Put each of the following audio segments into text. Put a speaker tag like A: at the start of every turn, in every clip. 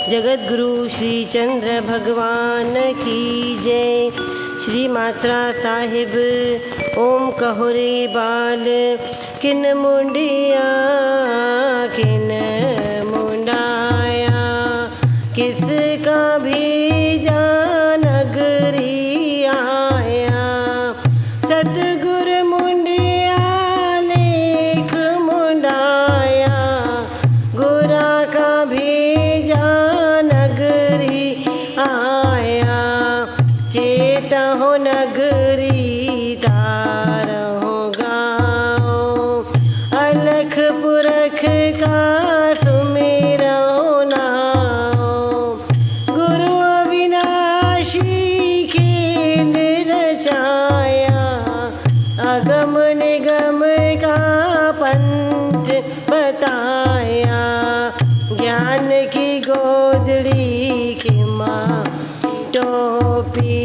A: जगत गुरु श्री चंद्र भगवान की जय। श्री मात्रा साहिब ओम कहो रे बाल किन मुंडिया किन मुंडाया, किसका भेजा नगरी आया। सतगुर मुंडिया लेख मुंडाया, गुरा का भेजा नगरी आया। चेता हो नगरी तारहो गाओ, अलख पुरख का सुमेरो नाओ। गुरु अविनाशी खेल रचाया, अगम निगम का पंथ बताया। ज्ञान की गोदड़ी की माँ टोपी,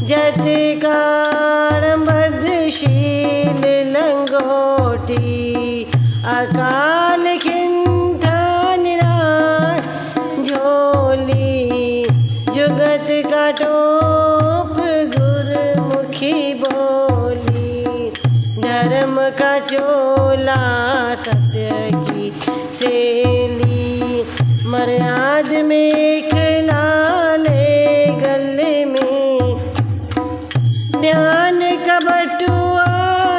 A: जतकार बदशील लंगोटी। अकाल खिंथा निराश झोली, जुगत का टोप गुरमुखी बोली। धर्म का चोला सत्य की सेली, मर्याद में खिलाले गले में। ध्यान का बटुआ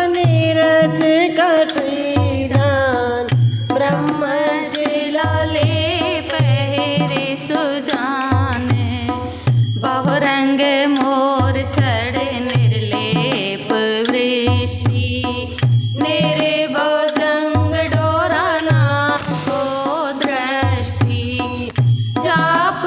A: निरत का श्रीधान,
B: ब्रह्मचर्य ले पहरे सुजान। बहुरंग मोर छड़े निर्लेप वृष्टि, नेरे बहुजंग डोरा ना को दृष्टि। जाप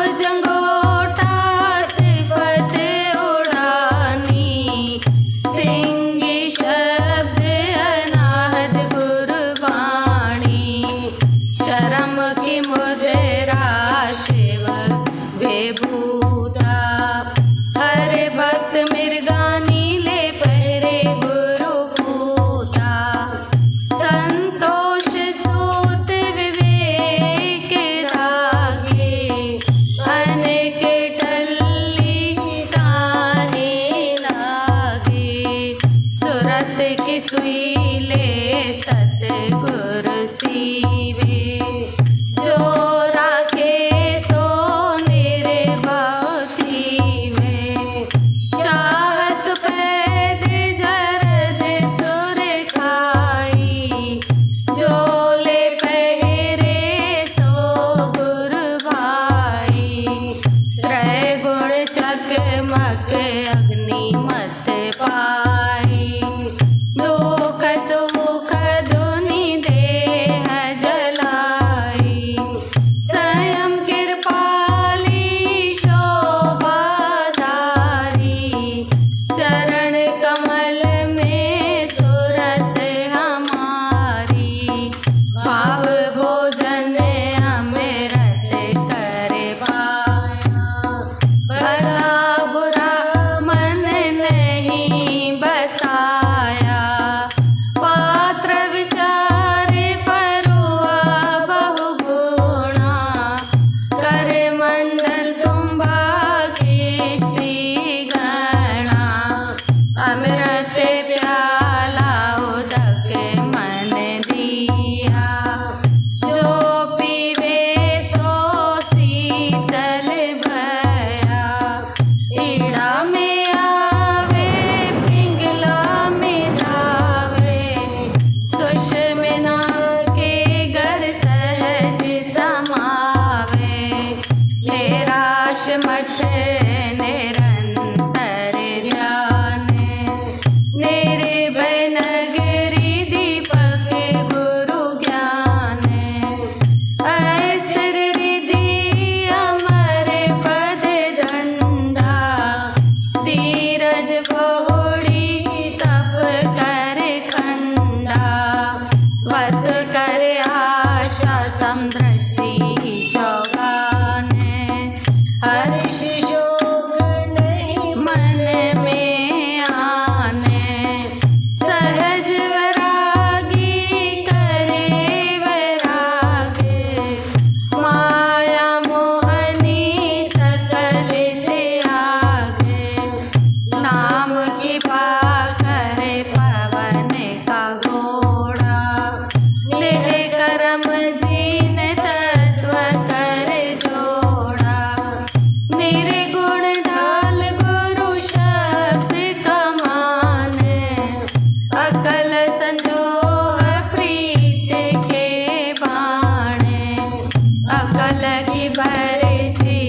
B: कभी बरसी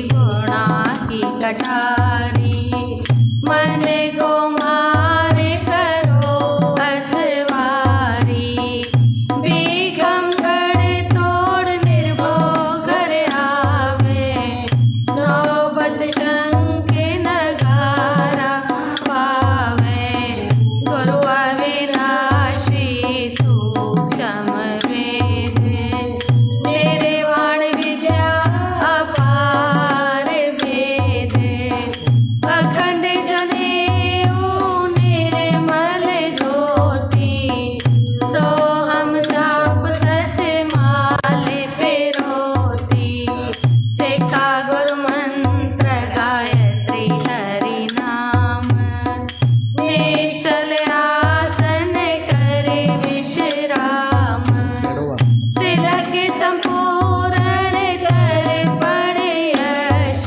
B: गुणा की कटारी, मन को मार करो असवारी, बीखम गढ़ तोड़ निर्भो कर आवे, नौबत शंख नगारा पावे, गुरु अविनाशी सूक्ष्म वेद, निर्वाण विद्या अपार वेद, अखंड जनेऊ निर्मल ज्योति, सो हम जाप सच माल पिरोती, सिखा गुरु मंत्र गायत्री हरि नाम, निश्चल आसन करे विश्राम, तिलक संपूर्ण कर पड़े यश,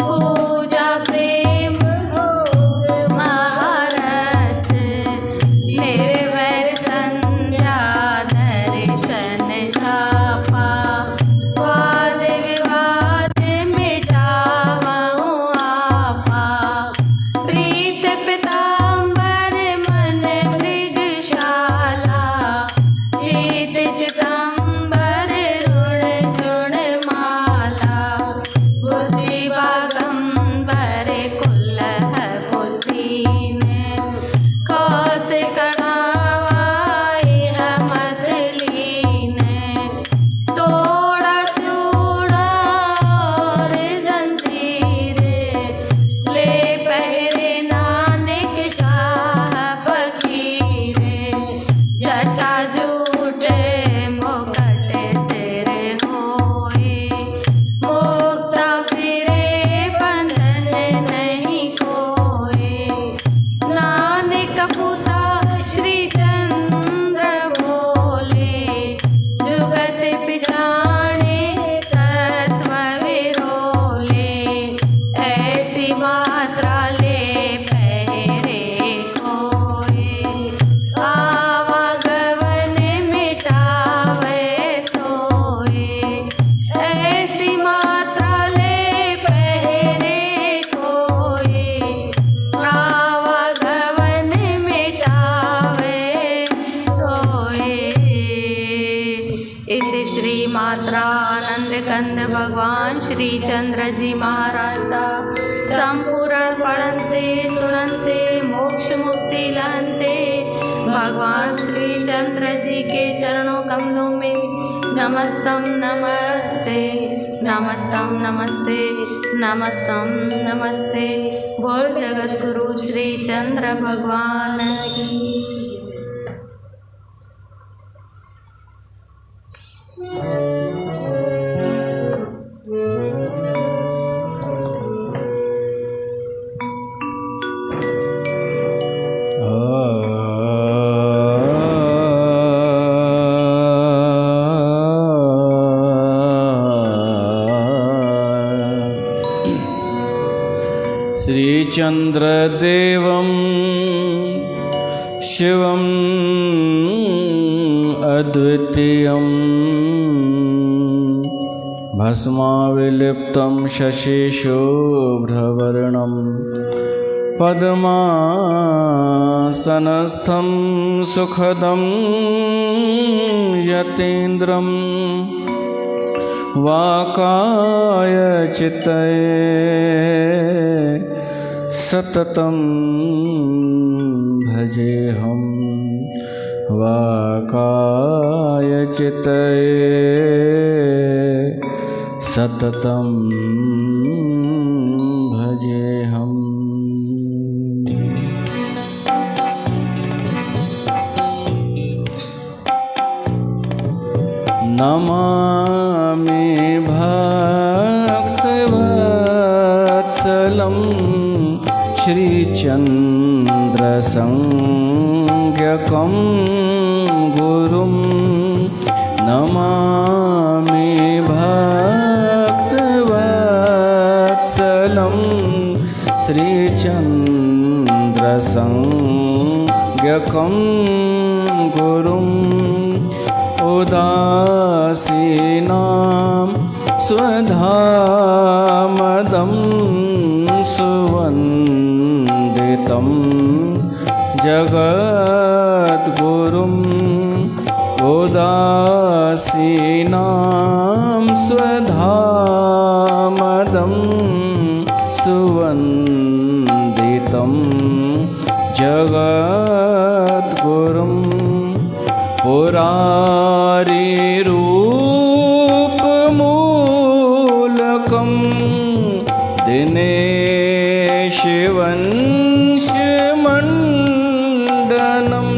B: पूजा प्रेम भोग महारस, निर्भर संध्या दर्शन छापा, वाद विवाद मिटावहु आपा, प्रीत पीताम्बर मन मृगशाला, चित चिदम्बर रुण चूर्ण माला, बुद्धि बागंबर कुल्लह पुस्तीन, कौस कढ़ावाई मत लीन, तोड़ा चूड़ा और जंजीर, ले पहरे नानक शाह फकीर, जटा जूट मुकट सिर होए, मुक्ता फिरे बंधन नहीं कोए, नानक पुता श्री चंद्र बोले, जुगत पिछाणे तत्व विरोले, ऐसी मात्रा ले पहरे कोए, आवागमन मिटावे सोए, ऐसी मात्रा ले पहरे कोए, आवागमन मिटावे सोए। इति श्री मात्रा आनंद कंद भगवान श्री चंद्र जी महाराज संपूर्ण पढ़ते सुनते मोक्ष मुक्ति लहते, भगवान श्री चंद्र जी के चरणों कमलों में नमस्तम नमस्ते, नमस्तम नमस्ते, नमस्तम नमस्ते। बोल जगत गुरु श्री चंद्र भगवान की।
C: श्रीचन्द्रदेवं शिवम् अद्वितीयं भस्माविलिप्तं शशिशुभ्रवर्णं पद्मासनस्थं सुखदं यतीन्द्रं वाकाय चित्तये सततं भजेऽहं वाकाय चित्तये सततं भजेऽहम्। नमामि भक्तवत्सलं श्रीचन्द्रसंज्ञकं गुरुं, नमामि भक्तवत्सलं श्रीचन्द्रसंज्ञकं गुरुं, उदासीनां स्वधामदं सुवन्दितं जगद्गुरुं उदासीनां स्वधामदं सुवन्दितं जगद्गुरुं पुरारिरूपमूलकं दिनेशवंशमण्डनं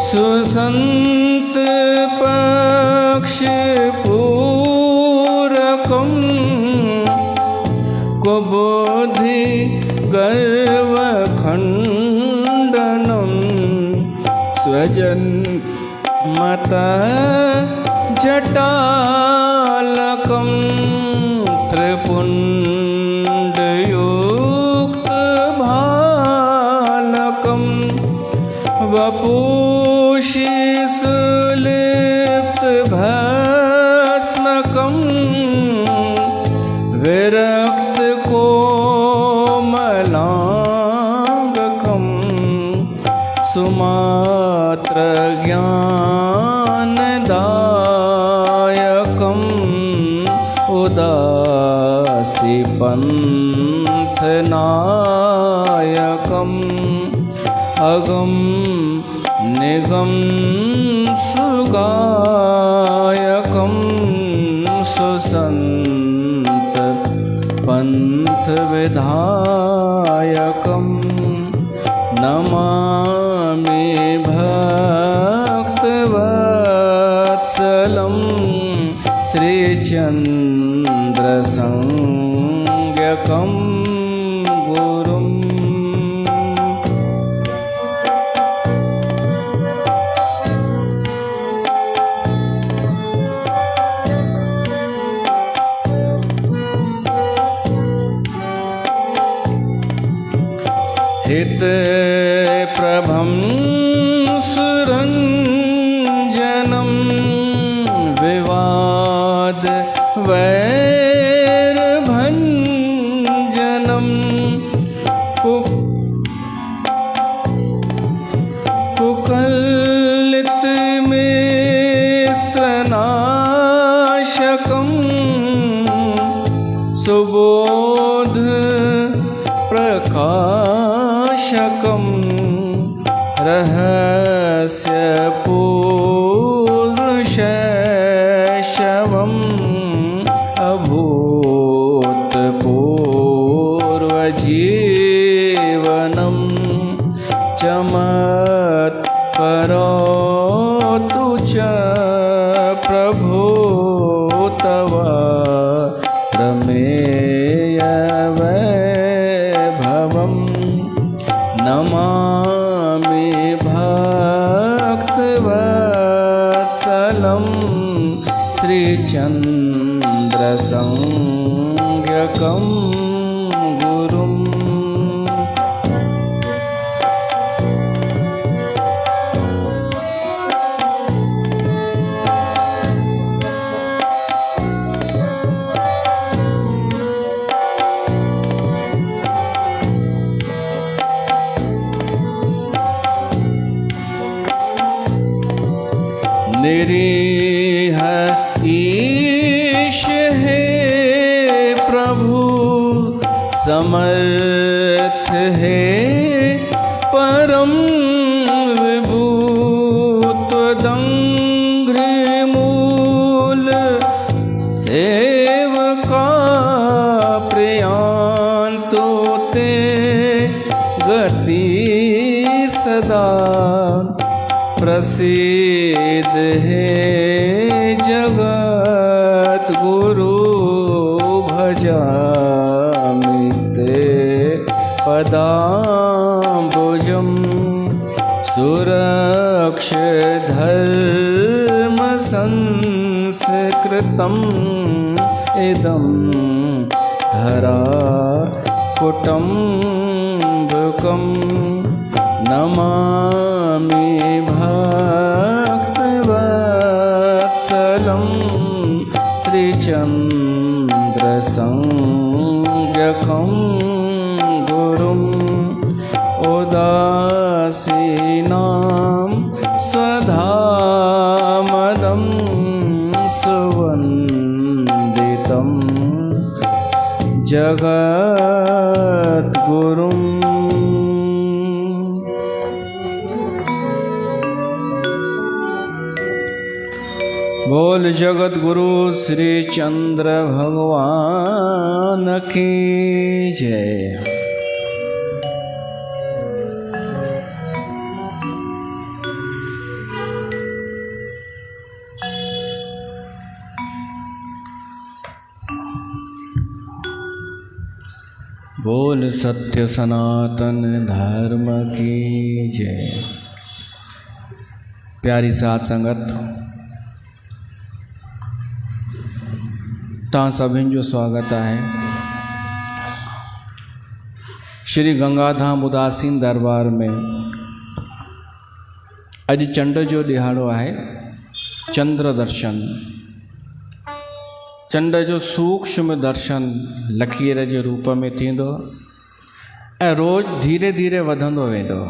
C: सुसन्तपक्षपूरकं कुबुद्धि गर्वखण्डनं स्वजन्मतः जटालकं त्रिपुण्डयुक्तभालकं वपुषि सुलिप्तभस्मकं विरक्तकोमलाङ्गकं सुमात्रज्ञानदायकम् उदासीपन्थनायकम् अगम निगम सुगायकं सुसंत पंथ विधायकं नमामि भक्तवत्सलं श्रीचन्द्रसंज्ञकं गुरुम्। हित प्रभं सुरञ्जनं विवाद वैरभञ्जनं कुकलितमिश्रनाशकं सुबोध प्रकाशकं रहस्यपूर्णशैशवम् अभूतपूर्वजीवनं चमत्करोतु च प्रभो तव प्रमेय वैभवम्। नमामि भक्तवत्सलं श्रीचन्द्रसंज्ञकं गुरुम्। निरीह ईश है प्रभु समर्थ है परम विभु त्वदंघ्रिमूल सेवका प्रियांतो ते गति सदा प्रसिद्ध है जगत गुरु भजामि ते पदाम्बुजं सुरक्ष धर्म संस्कृतम् इदं धरा कुटुम्बकं नमामि भक्तवत्सलं श्री चन्द्रसंज्ञकं गुरुम् उदासीनां स्वधामदं सुवन्दितं जगद्गुरुम्। बोल जगत गुरु श्री चंद्र भगवान की जय। बोल सत्य सनातन धर्म की जय। प्यारी साथ संगत, तव्हां सभिनि जो स्वागत है श्री गंगाधाम उदासीन दरबार में। अज चंड जो ॾिहाड़ो है, चंद्र दर्शन। चंड जो सूक्ष्म दर्शन लकीर जे रूप में थींदो ऐं रोज़ धीरे धीरे वधंदो वेंदो,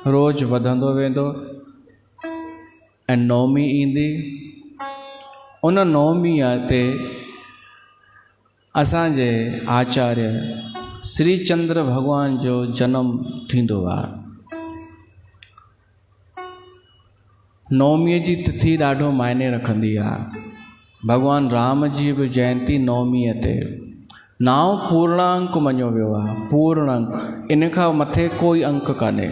C: रोज़ वधंदो वेंदो ऐं नौमी ईंदी। उन नौमीअ ते असांजे आचार्य श्री चंद्र भगवान जो जन्म थींदो आहे। नौमीअ जी तिथि ॾाढो मायने रखंदी आहे। भगवान राम जी बि जयंती नौमीअ ते। नाव पूर्णांक मञियो वियो आहे, पूर्णांक। इन खां मथे कोई अंक कान्हे,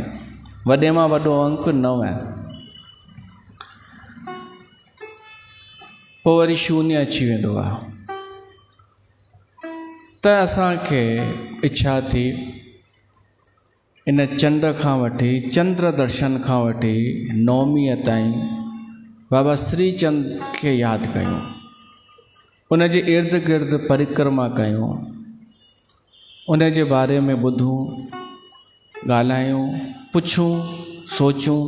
C: वॾे मां वॾो अंक 9 आहे। पोइ वरी शून्य अची वेंदो आहे। त असांखे इच्छा थी इन चंड खां वठी, चंद्र दर्शन खां वठी नौमीअ ताईं बाबा श्री चंद खे यादि कयूं, उन जे इर्द गिर्द परिक्रमा कयूं, उन जे बारे में ॿुधूं, ॻाल्हायूं, पुछूं, सोचूं।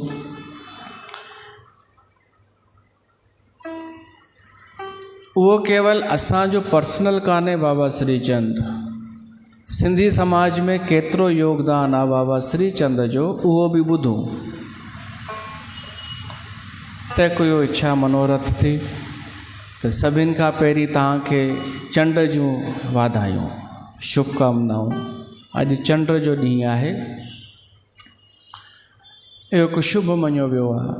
C: उहो केवल असांजो पर्सनल कान्हे बाबा श्री चंद। सिंधी समाज में केतिरो योगदान आहे बाबा श्री चंद जो, उहो बि ॿुधूं। त कोई इच्छा मनोरथ थी त सभिनि खां पहिरीं तव्हांखे चंड जूं वाधायूं, शुभकामनाऊं। अॼु चंड जो ॾींहुं आहे। इहो हिकु शुभ मञियो वियो आहे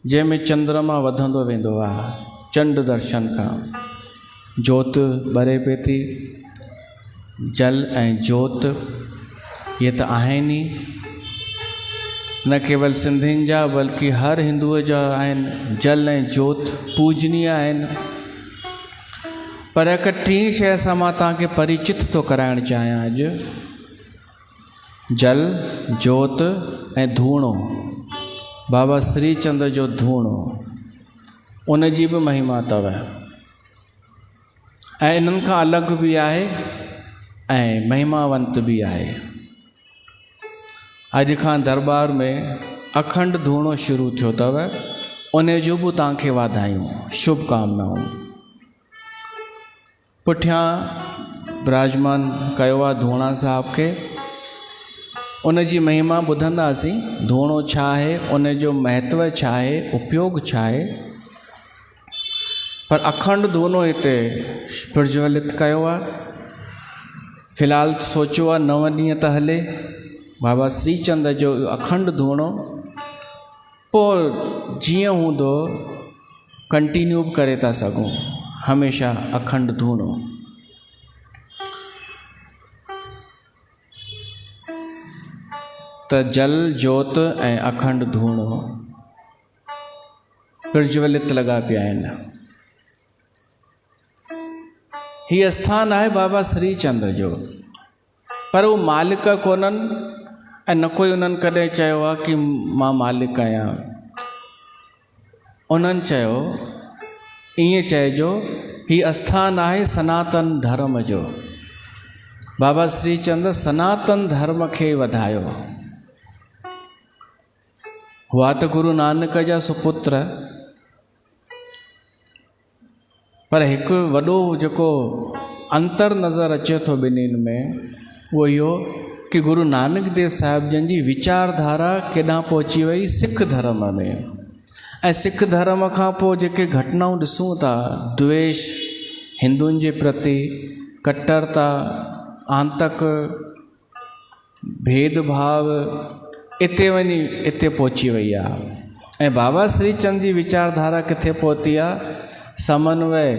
C: जंहिंमें चंद्रमा वधंदो वेंदो आहे। चंड दर्शन खां जोत ॿरे पई थी। जल ऐं जोत ये त आहिनि ई, न केवल सिंधियुनि जा बल्कि हर हिंदूअ जा आहिनि। जल ऐं जोत पूजनीय आहिनि। पर हिकु टी शइ सां मां तव्हांखे परिचित थो कराइणु चाहियां अॼु। जल, जोत ऐं धूणो, बाबा श्री चंद जो धूणो, उन जी बि महिमा अथव ऐं इन्हनि खां अलॻि बि आहे ऐं महिमावंत बि आहे। अॼु खां दरबार में अखंड धूणो शुरू थियो अथव, उन जो बि तव्हांखे वाधायूं, शुभकामनाऊं। पुठियां विराजमान कयो आहे धूणा साहिब खे, उन जी महिमा ॿुधंदासीं। धूणो छा आहे, उन जो महत्व छा आहे, उपयोग छा आहे। पर अखंड धूणो हिते प्रज्वलित कयो आहे। फ़िलहाल सोचियो आहे 9 ॾींहं त हले बाबा श्री चंद जो अखंड धूणो। पोइ जीअं हूंदो कंटिन्यू करे था सघूं, हमेशह अखंड धूणो। त जल, जोत ऐं अखंड धूणो प्रज्वलित लॻा पिया आहिनि। हीअ स्थान आहे बाबा श्री चंद जो, पर उहे मालिक कोन्हनि ऐं न कोई उन्हनि कॾहिं चयो आहे कि मां मालिक आहियां। उन्हनि चयो, ईअं चइजो, हीअ स्थान आहे सनातन धर्म जो। बाबा श्री चंद सनातन धर्म खे वधायो। हुआ त गुरु नानक जा सुपुत्र, पर हिकु वॾो जेको अंतर नज़र अचे थो ॿिन्हिनि में उहो इहो कि गुरु नानक देव साहिब जन जी वीचारधारा केॾांहुं पहुची वई सिख धर्म में। ऐं सिख धर्म खां पोइ जेके घटनाऊं ॾिसूं था, द्वेष हिंदुनि जे प्रति, कट्टरता, आंतक भेदभाव, इते पहुची वई आहे। ऐं बाबा श्री चंद जी वीचारधारा किथे पहुती आहे? समन्वय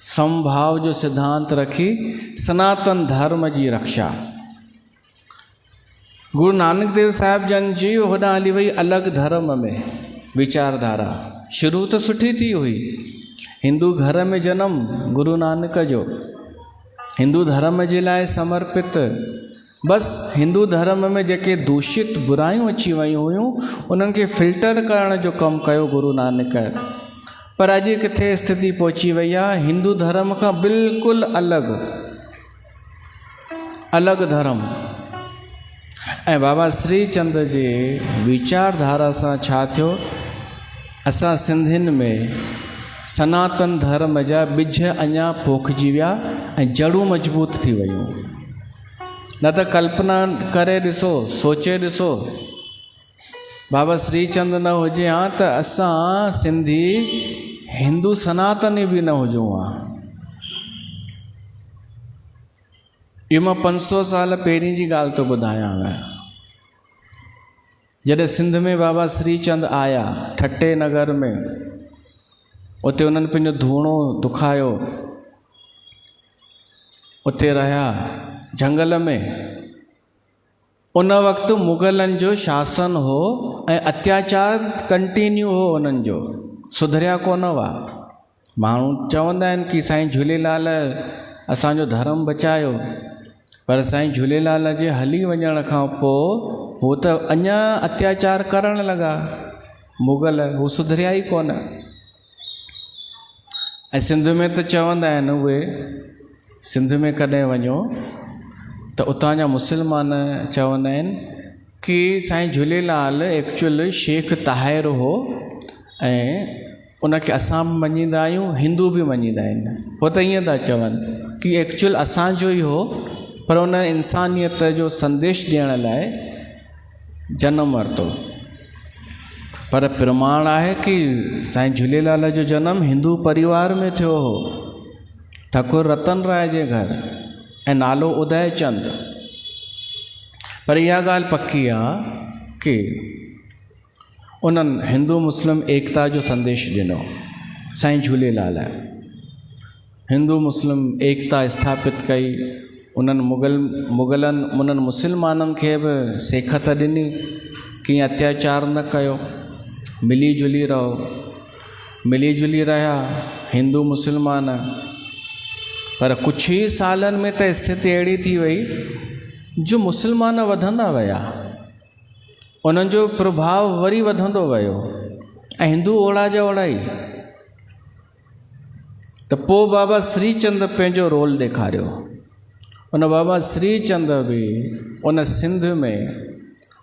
C: समभाव जो सिद्धांत रखी सनातन धर्म जी रक्षा। गुरु नानक देव साहिब जन जी होॾां हली वई अलॻि धर्म में वीचारधारा। शुरू त सुठी थी हुई, हिंदू घर में जनमु गुरु नानक जो, हिंदू धर्म जे लाइ समर्पित। बसि हिंदू धर्म में जेके दूषित बुरायूं अची वयूं हुयूं उन्हनि खे फिल्टर करण जो कमु कयो गुरु नानक। पर अॼु किथे स्थिति पहुची वई आहे, हिंदू धर्म खां बिल्कुलु अलॻि धर्म। ऐं बाबा श्री चंद जे वीचारधारा सां छा थियो, असां सिंधियुनि में सनातन धर्म जा ॿिज अञा पोखिजी विया ऐं जड़ूं मज़बूत थी वियूं। न त कल्पना करे ॾिसो, सोचे ॾिसो, बाबा श्री चंद न हुजे हा त असां सिंधी हिंदू सनातनी बि न हुजूं हा। इहो मां 500 साल पहिरीं जी ॻाल्हि थो ॿुधायांव। जॾहिं सिंध में बाबा श्री चंद आया ठट्टे नगर में, उते उन्हनि पंहिंजो धूणो दुखायो, उते रहिया झंगल में। उन वक़्तु मुग़लनि जो शासन हो ऐं अत्याचार कंटिन्यू हो, उन्हनि जो सुधरिया कोन हुआ। माण्हू चवंदा आहिनि कि साईं झूलेलाल असांजो धर्म बचायो, पर साईं झूलेलाल जे हली वञण खां पोइ हू त अञा अत्याचार करण लॻा मुग़ल, हू सुधरिया ई कोन। ऐं सिंध में त चवंदा आहिनि उहे, सिंध में कॾहिं वञो त उतां जा मुस्लमान चवंदा आहिनि कि साईं झूलेलाल एक्चुअल शेख ताहिर हो ऐं उनखे असां बि मञींदा आहियूं, हिंदू बि मञींदा आहिनि। हो त ईअं था चवनि कि एक्चुअल असांजो ई हो, पर उन इंसानियत जो संदेश ॾियण लाइ जनम वरितो। पर प्रमाण आहे कि साईं झूलेलाल जो जनम हिंदू परिवार में थियो हो, ठाकुर रतन राय जे घर, ऐं नालो उदय चंद। पर इहा ॻाल्हि पक्की आहे कि उन्हनि हिंदू मुस्लिम एकता जो संदेश ॾिनो। साईं झूलेलाल हिंदू मुस्लिम एकता स्थापित कई। उन्हनि मुग़लनि उन्हनि मुस्लमाननि खे बि सेखत ॾिनी कि अत्याचार न कयो, मिली जुली रहो। मिली जुली रहिया हिंदू मुस्लमान। पर कुझु ई सालनि में त स्थिति अहिड़ी थी वई जो मुस्लमान वधंदा विया, उन्हनि जो प्रभाव वरी वधंदो वियो ऐं हिंदू ओड़ा जा ओड़ा ई। त पोइ बाबा श्री चंद पंहिंजो रोल ॾेखारियो। उन बाबा श्री चंद बि उन सिंध में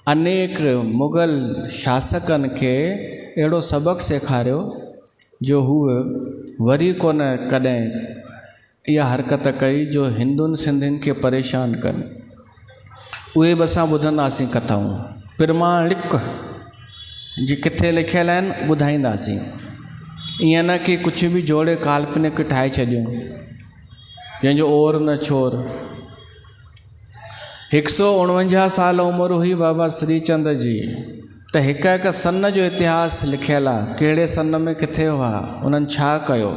C: अनेक मुग़ल शासकनि खे अहिड़ो सबक़ु सेखारियो जो हू वरी कोन कॾहिं इहा हरकत कई जो हिंदुनि सिंधियुनि खे परेशान कनि। उहे बि असां ॿुधंदासीं कथाऊं, प्रमाणिक जी किथे लिखियल आहिनि ॿुधाईंदासीं। ईअं न कि कुझु बि जोड़े काल्पनिक ठाहे छॾियूं जंहिंजो ओर न छोर। 149 साल उमिरि हुई बाबा श्री चंद जी, त हिकु सन जो इतिहास लिखियल आहे, कहिड़े सन में किथे हुआ, उन्हनि छा कयो।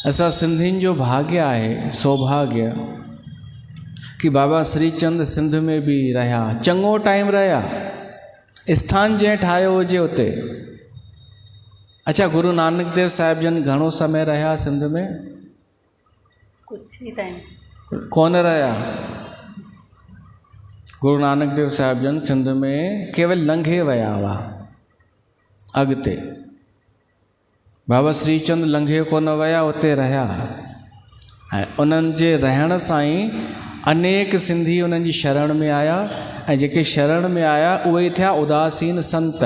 C: असां सिंधियुनि जो भाग्य आहे, सौभाग्य कि बाबा श्री चंद सिंध में बि रहिया, चङो टाइम रहिया, स्थान जंहिं ठाहियो हुजे उते। अच्छा, गुरु नानक देव साहिब जन घणो समय रहिया सिंध में?
B: कुछ ही टाइम
C: कोन रहिया। गुरु नानक देव साहिब जन सिंध में केवल लंघे विया हुआ। अॻिते बाबा श्री चंद लंघे कोन विया, उते रहिया। ऐं उन्हनि जे रहण सां ई अनेक सिंधी उन्हनि जी शरण में आया, ऐं जेके शरण में आया उहे थिया उदासीन संत।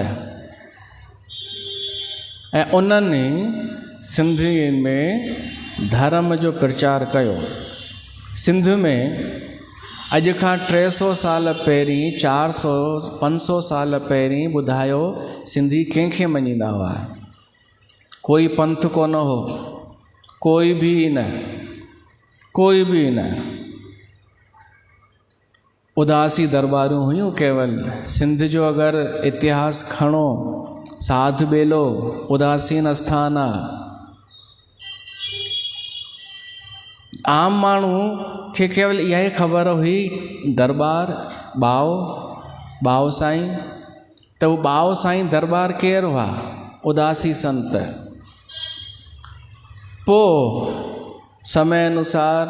C: ऐं उन्हनि सिंधियुनि में धर्म जो प्रचार कयो। सिंध में अॼु खां 300 साल पहिरीं 400-500 साल पहिरीं ॿुधायो सिंधी कंहिंखे मञींदा हुआ। कोई पंथ कोन हो, कोई भी न। उदासी दरबारूं हुयूं केवल। सिंध जो अगरि इतिहास खणो, साध बेलो उदासीन आस्थान आहे। आम माण्हू खे केवल इहा ई ख़बर हुई दरबार बाओ साईं। त उहो बाओ साईं दरबार केरु हुआ? उदासी संत। पोइ समय अनुसार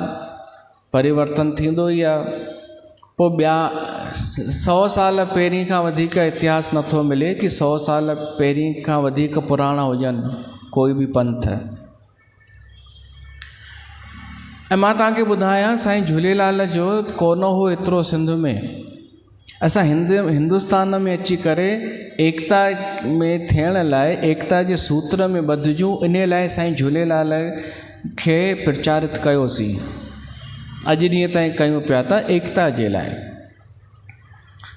C: परिवर्तन थींदो ई आहे। पोइ ॿिया 100 साल पहिरीं खां वधीक इतिहास नथो मिले कि 100 साल पहिरीं खां वधीक पुराणा हुजनि कोई बि पंथ। ऐं मां तव्हांखे ॿुधायां, साईं झूलेलाल जो कोन हो एतिरो सिंध में। असां हिंदुस्तान में अची करे एकता में थियण लाइ, एकता जे सूत्र में ॿधिजूं, इन लाइ साईं झूलेलाल खे प्रचारित कयोसीं। अॼु ॾींहं ताईं कयूं पिया था एकता जे लाइ।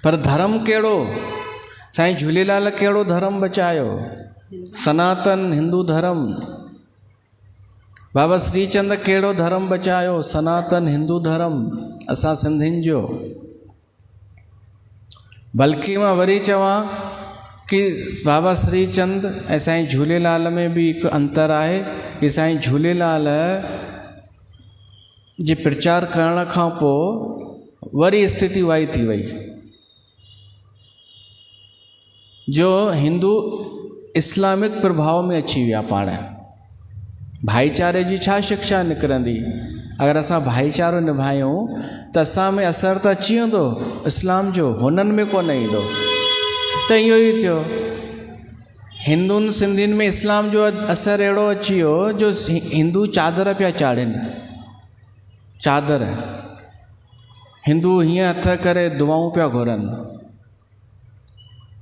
C: पर धर्म कहिड़ो? साईं झूलेलाल कहिड़ो धर्म बचायो? सनातन हिंदू धर्म। बाबा श्रीचंद कहिड़ो धर्म बचायो? सनातन हिंदू धर्म असां सिंधियुनि जो। बल्कि मां वरी चवां कि बाबा श्रीचंद ऐं साईं झूलेलाल में बि हिकु अंतर आहे कि साईं झूलेलाल जे प्रचार करण खां पोइ वरी स्थिति वाई थी वई जो हिंदू इस्लामिक प्रभाव में अची विया। पाण भाईचारे जी छा शिक्षा निकिरंदी? अगरि असां भाईचारो निभायूं त असां में असरु त अची वेंदो इस्लाम जो, हुननि में कोन ईंदो। त इहो ई थियो, हिंदुनि सिंधियुनि में इस्लाम जो असरु अहिड़ो अची वियो जो हिंदू चादर पिया चाढ़नि। चादर हिंदू हीअं हथ करे दुआऊं पिया घुरनि।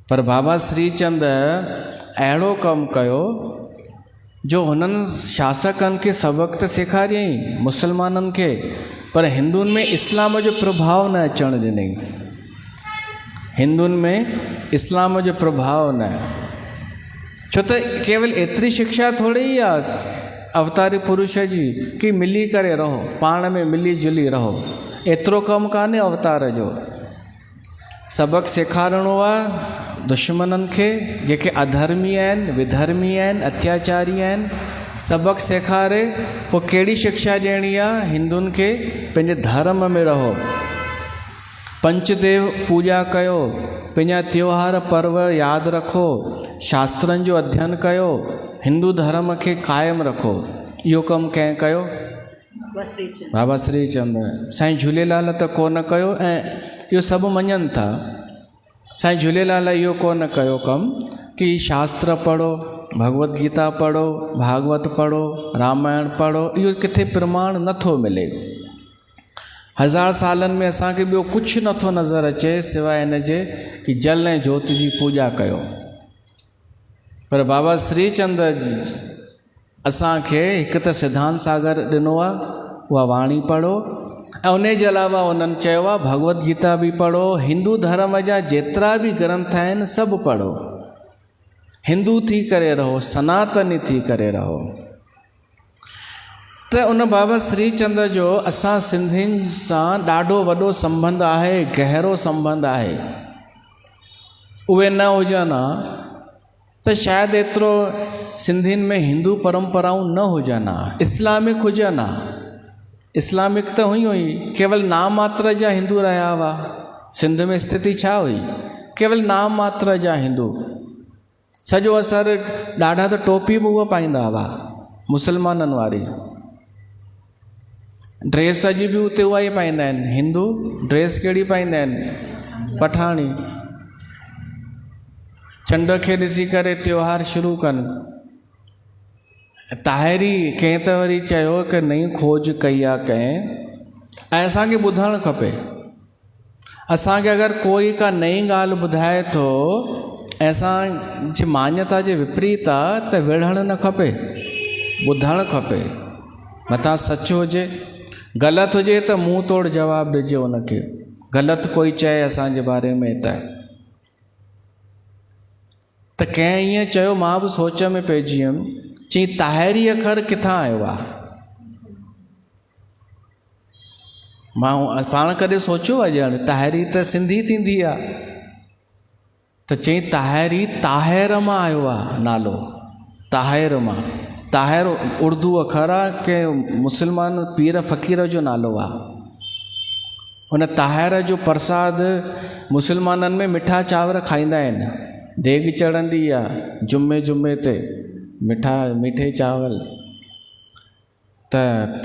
C: पर बाबा श्रीचंद अहिड़ो कमु कयो जो हुननि शासकनि खे सबक़ त सेखारियईं मुसलमाननि खे, पर हिंदुनि में इस्लाम जो प्रभाव न अचणु ॾिनई। हिंदुनि में इस्लाम जो प्रभाव न। छो त केवल एतिरी शिक्षा थोरी ई आहे अवतारी पुरुष जी कि मिली करे रहो, पाण में मिली जुली रहो। एतिरो कमु कान्हे अवतार जो। सबक़ सेखारणो आहे दुश्मननि खे, जेके अधर्मी आहिनि, विधर्मी आहिनि, अत्याचारी आहिनि। सबक़ सेखारे पोइ कहिड़ी शिक्षा ॾियणी आहे? हिंदुनि खे पंहिंजे धर्म में रहो, पंचदेव पूॼा कयो, पंहिंजा त्योहार पर्व यादि रखो, शास्त्रनि जो अध्ययन कयो, हिंदू धर्म खे क़ाइमु रखो। इहो कमु कंहिं कयो? बाबा श्रीचंद। साईं झूलेलाल त कोन कयो ऐं इहो सभु मञनि था। साईं झूलेलाल इहो कोन कयो कमु कि शास्त्र पढ़ो, भगवत गीता पढ़ो, भागवत पढ़ो, रामायण पढ़ो। इहो किथे प्रमाण नथो मिले। 1000 सालनि में असांखे ॿियो कुझु नथो नज़र अचे सवाइ हिन जे कि जल ऐं जोत जी पूॼा कयो। पर बाबा श्रीचंद असांखे हिकु त सिद्धांत सागर ॾिनो आहे, उहा वाणी पढ़ो, ऐं उन जे अलावा उन्हनि चयो आहे भगवत गीता बि पढ़ो, हिंदू धर्म जा जेतिरा बि ग्रंथ आहिनि सभु पढ़ो, हिंदू थी करे रहो, सनातनी थी करे रहो। त उन बाबा श्रीचंद जो असां सिंधियुनि सां ॾाढो वॾो संबंध आहे, गहरो संबंध आहे। उहे न हुजनि हा त शायदि एतिरो सिंधियुनि में हिंदू परंपराऊं न हुजनि हा, इस्लामिक हुजनि हा। इस्लामिक त हुयूं ई, केवल नाम मात्र जा हिंदू रहिया हुआ। सिंध में स्थिति छा हुई? केवल नाम मात्र जा हिंदू। सॼो असरु ॾाढा त टोपी बि उहा पाईंदा हुआ मुसलमाननि वारी। ड्रेस अॼु बि उते उहा ई पाईंदा आहिनि। हिंदू ड्रेस कहिड़ी पाईंदा आहिनि? पठाणी। चंड खे ॾिसी करे त्योहार शुरू कनि। ताहिरी कंहिं त वरी चयो कि नई खोज कई आहे कंहिं, ऐं असांखे ॿुधणु खपे। असांखे अगरि कोई का नई ॻाल्हि ॿुधाए थो ऐं असांजी मान्यता जे विपरीत आहे त विढ़णु न खपे। ॿुधणु खपे, मथां सच हुजे, ग़लति हुजे त मुंहुं तोड़ जवाबु ॾिजे उनखे, ग़लति कोई चए असांजे बारे में त कंहिं ईअं चयो, मां बि सोच में पइजी वियुमि, चई ताहिरी अखर किथां आयो आहे? मां पाण कॾहिं सोचियो आहे ॼण ताहिरी त सिंधी थींदी आहे, त चई ताहिरी ताहिर मां आयो आहे नालो, ताहिर मां। ताहिर उर्दू अखर आहे के मुस्लमान पीर फ़क़ीर जो नालो आहे। उन ताहिर जो प्रसाद मुस्लमाननि में मिठा चांवर खाईंदा आहिनि, देग चढ़ंदी आहे जुमे जुमे ते, मीठे चावल, त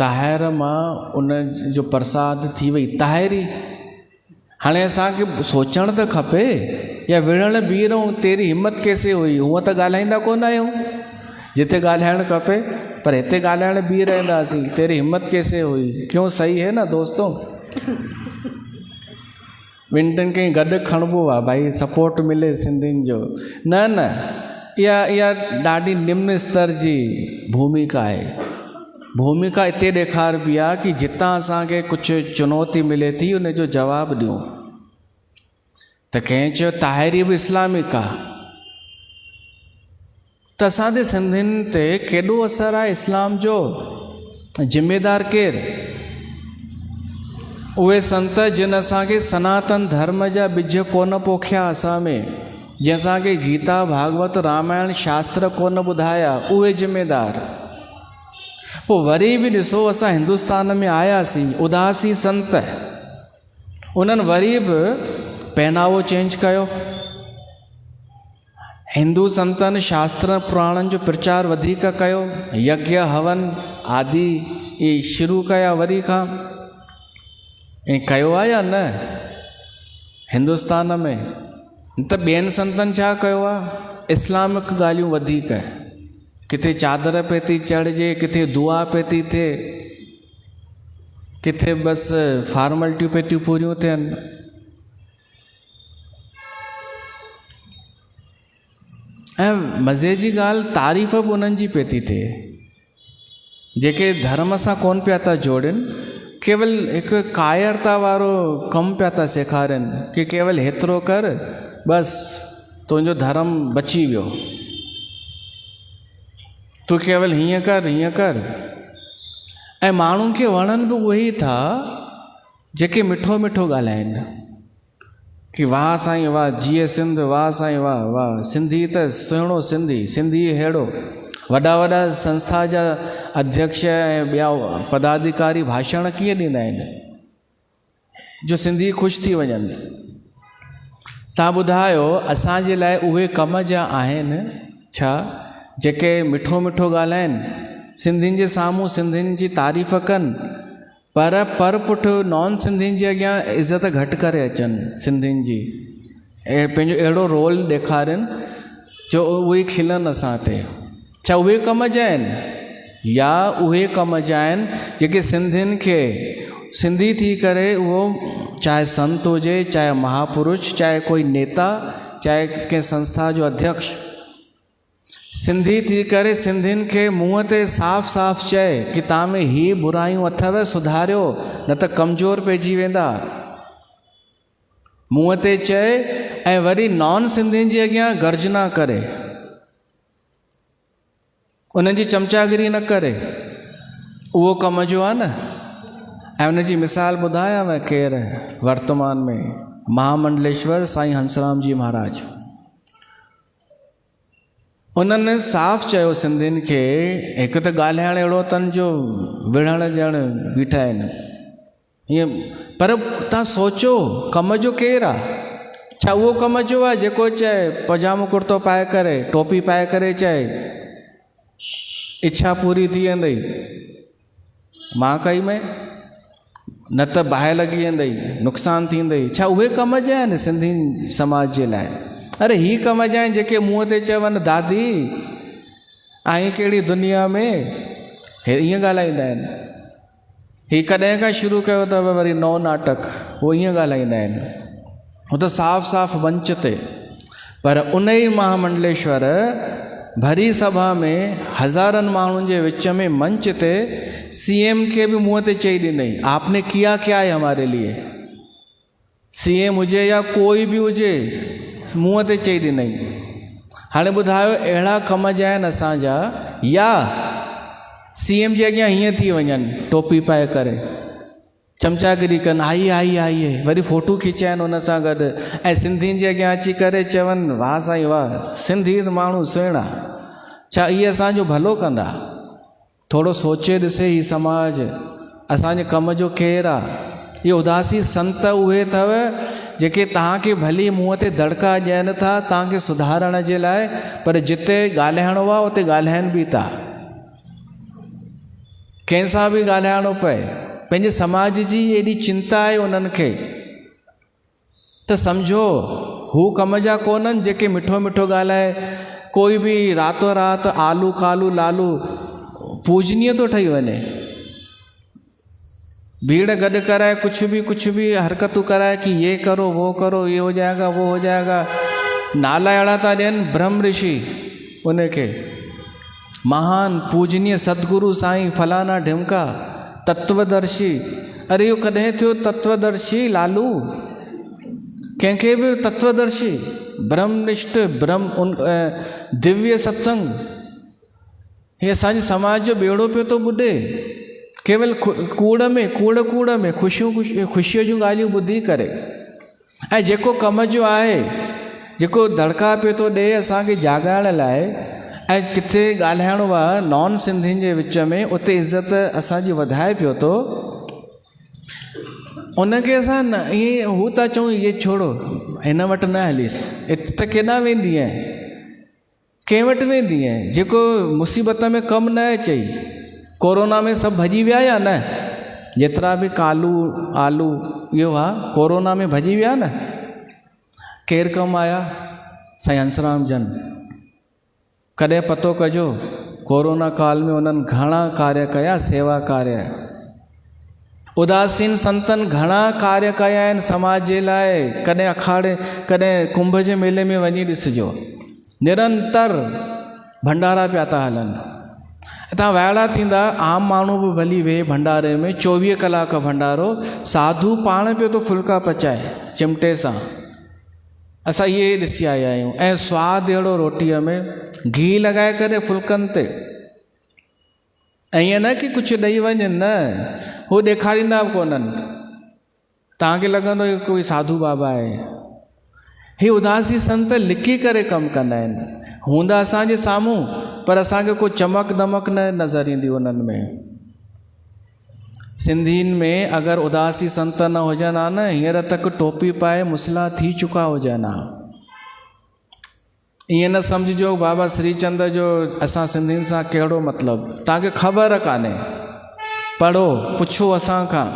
C: ताहिर मां उन जो प्रसाद थी वई ताहिरी। हाणे असांखे सोचणु त खपे, या विढ़ण बीह रहूं, तेरी हिम्मत कैसे हुई? हूअं त ॻाल्हाईंदा कोन आहियूं जिते ॻाल्हाइणु खपे, पर हिते ॻाल्हाइण बीह रहंदासीं, तेरी हिम्मत कैसे हुई? क्यों, सही है न दोस्तों? ॿिनि टिनि खे गॾु खणिबो आहे भाई, सपोर्ट मिले सिंधियुनि जो। न इहा ॾाढी निम्न स्तर जी भूमिका आहे। भूमिका हिते ॾेखारबी आहे कि जितां असांखे कुझु चुनौती मिले थी उन जो जवाबु ॾियूं। त कंहिं चयो ताहिरी बि इस्लामिक आहे, त असांजे सिंधियुनि ते केॾो असरु आहे इस्लाम जो? ज़िमेदार केरु? उहे संत जिन असांखे सनातन धर्म जा ॿिज कोन पोखिया असां में, जंहिं असांखे गीता भागवत रामायण शास्त्र कोन ॿुधाया, उहे ज़िमेदार। पोइ वरी बि ॾिसो, असां हिंदुस्तान में आयासीं, उदासी संत, उन्हनि वरी बि पहनावो चेंज कयो। हिंदू संतनि शास्त्र पुराणनि जो प्रचार वधीक कयो, यज्ञ हवन आदि इहे शुरू कया वरी खां। ऐं कयो आहे या न हिंदुस्तान में? त ॿियनि संतनि छा कयो आहे? इस्लामिक ॻाल्हियूं वधीक, किथे चादर पे थी चढ़िजे, किथे दुआ पे थी थिए, किथे बसि फॉर्मेलिटियूं पे थियूं पूरियूं थियनि। ऐं मज़े जी ॻाल्हि, तारीफ़ बि उन्हनि जी पे थी थिए जेके धर्म सां कोन पिया था जोड़नि, केवल हिकु कायरता वारो कमु पिया था सेखारनि कि केवल हेतिरो कर, बसि तुंहिंजो धर्म बची वियो, तूं केवल हीअं कर। ऐं माण्हुनि खे वणनि बि उहे ई था जेके मिठो मिठो ॻाल्हाइनि कि वाह साईं वाह, जीअ सिंध, वाह साईं वाह वाह, सिंधी त सुहिणो, सिंधी अहिड़ो। वॾा वॾा संस्था जा अध्यक्ष ऐं ॿिया पदाधिकारी भाषण कीअं ॾींदा आहिनि जो सिंधी ख़ुशि थी वञनि। तव्हां ॿुधायो असांजे लाइ उहे कम जा आहिनि छा जेके मिठो मिठो ॻाल्हाइनि, सिंधियुनि जे साम्हूं सिंधियुनि जी तारीफ़ कनि, पर पुठि नॉन सिंधियुनि जे अॻियां इज़त घटि करे अचनि सिंधियुनि जी, ऐं पंहिंजो अहिड़ो रोल ॾेखारनि जो उहे खिलनि असां ते? छा उहे कम जा आहिनि या उहे कम जा आहिनि जेके सिंधियुनि खे सिंधी थी करे, उहो चाहे संत हुजे, चाहे महापुरुष, चाहे कोई नेता, चाहे कंहिं संस्था जो अध्यक्ष, सिंधी थी करे सिंधियुनि खे मुंहं ते साफ़ साफ़ चए कि तव्हां में ही बुरायूं अथव, सुधारियो, न त कमज़ोर पइजी वेंदा। मुंहं ते चए ऐं वरी नॉन सिंधियुनि जे अॻियां गर्जना करे, उन्हनि जी चमचागिरी न करे, उहो कम जो आहे न। ऐं उन जी मिसाल ॿुधायांव केरु वर्तमान में, महामंडलेश्वर साईं हंसराम जी महाराज। उन्हनि साफ़ चयो सिंधियुनि खे, हिकु त ॻाल्हाइण अहिड़ो अथनि जो विढ़ण ॼण बीठा आहिनि ईअं, पर तव्हां सोचो कम जो केरु आहे? छा उहो कम जो आहे जेको चए पजामो कुर्तो पाए करे, टोपी पाए करे चए इच्छा पूरी थी वेंदई, मां कई में, न त बाहि लॻी वेंदई, नुक़सानु थींदई? छा उहे कम जा आहिनि सिंधी समाज जे लाइ? अरे ही कम जा आहिनि जेके मुंहं ते चवनि दादी आई कहिड़ी दुनिया में, हे ईअं ॻाल्हाईंदा आहिनि। ही कॾहिं खां शुरू कयो अथव वरी नओं नाटक, उहो ईअं ॻाल्हाईंदा आहिनि, उहो त साफ़ साफ़ मंच ते। पर उन ई महामंडलेश्वर भरी सभा में हज़ारनि माण्हुनि जे विच में मंच ते CM खे बि मुंहं ते चई ॾिनई, आपने किया क्या है हमारे लिए। CM हुजे या कोई बि हुजे, मुंहं ते चई ॾिनई। हाणे ॿुधायो अहिड़ा कम जा आहिनि असांजा, या CM जे अॻियां हीअं थी वञनि टोपी पाए करे चमचागिरी कनि, आई आई आई वरी फ़ोटू खिचाइनि हुन सां गॾु, ऐं सिंधियुनि जे अॻियां अची करे चवनि वाह साईं वाह, सिंधी माण्हू सुहिणा। छा इहे असांजो भलो कंदा? थोरो सोचे ॾिसे ही समाज असांजे कम जो केरु आहे? इहे उदासी संत उहे अथव जेके तव्हांखे भली मुंहं ते दड़का ॾियनि था तव्हांखे सुधारण जे लाइ, पर जिते ॻाल्हाइणो आहे उते ॻाल्हाइनि बि था, कंहिंसां बि ॻाल्हाइणो पए। पंहिंजे समाज जी एॾी चिंता आहे उन्हनि खे, त सम्झो हू कम जा कोन्हनि जेके मिठो मिठो ॻाल्हाए, कोई बि रातो राति आलू कालू लालू पूजनीय थो ठही वञे, भीड़ गॾु कराए कुछ भी हरकतूं कराए कि ये करो वो करो, ये हो जाएगा वो हो जाएगा। नाला अहिड़ा था ॾियनि, ब्रह्म ऋषि उनखे महान पूजनीय सदगुरु साईं फलाना ढिमका तत्वदर्शी। अरे इहो कॾहिं थियो तत्वदर्शी लालू? कंहिंखे बि तत्वदर्शी, ब्रह्मनिष्ठ, दिव्य सत्संग। हे असांजे समाज जो बेड़ो पियो थो ॿुॾे, केवल कूड़ में ख़ुशियूं जूं ॻाल्हियूं ॿुधी करे। ऐं जेको कम जो आहे, जेको दड़का पियो थो ॾे असांखे जाॻाइण लाइ, ऐं किथे ॻाल्हाइणो आहे नॉन सिंधियुनि जे विच में, उते इज़त असांजी वधाए पियो थो, उनखे असां न ईअं हू था चऊं इहे छोड़ो, हिन वटि न हलीसि, त केॾां वेंदी आहे, कंहिं वटि वेंदी आहे? जेको मुसीबत में कमु न अचई, कोरोना में सभु भॼी विया या न? जेतिरा बि कालू आलू इहो आहे, कोरोना में भॼी विया न? केरु कमु आया? साईं हंसराम जन। कॾहिं पतो कजो कोरोना काल में उन्हनि घणा कार्य कया, सेवा कार्य। उदासीन संतनि घणा कार्य कया आहिनि समाज जे लाइ। कॾहिं अखाड़े, कॾहिं कुंभ जे मेले में वञी ॾिसिजो, निरंतर भंडारा पिया था हलनि। तव्हां वाइड़ा थींदा, आम माण्हू बि भली वेहे भंडारे में, 24 कलाक भंडारो, साधू पाण पियो थो फुल्का पचाए चिमटे सां। असां इहे ॾिसी आया आहियूं। ऐं सवादु अहिड़ो रोटीअ में, घी लॻाए करे फुल्कनि ते। ऐं ईअं न कि कुझु ॾेई वञनि, न, हू ॾेखारींदा बि कोन्हनि, तव्हांखे लॻंदो कोई साधू बाबा आहे। ही उदासी संत लिकी करे कमु कंदा आहिनि, हूंदा असांजे साम्हूं, पर असांखे को चमक दमक न नज़र ईंदी उन्हनि में। सिंधियुनि में अगरि उदासी संत न हुजनि हा न, हींअर तक टोपी पाए मुसला थी चुका हुजनि हा। ईअं न सम्झिजो बाबा श्रीचंद जो असां सिंधियुनि सां कहिड़ो मतिलबु, तव्हांखे ख़बर कान्हे, पढ़ो पुछो असां खां।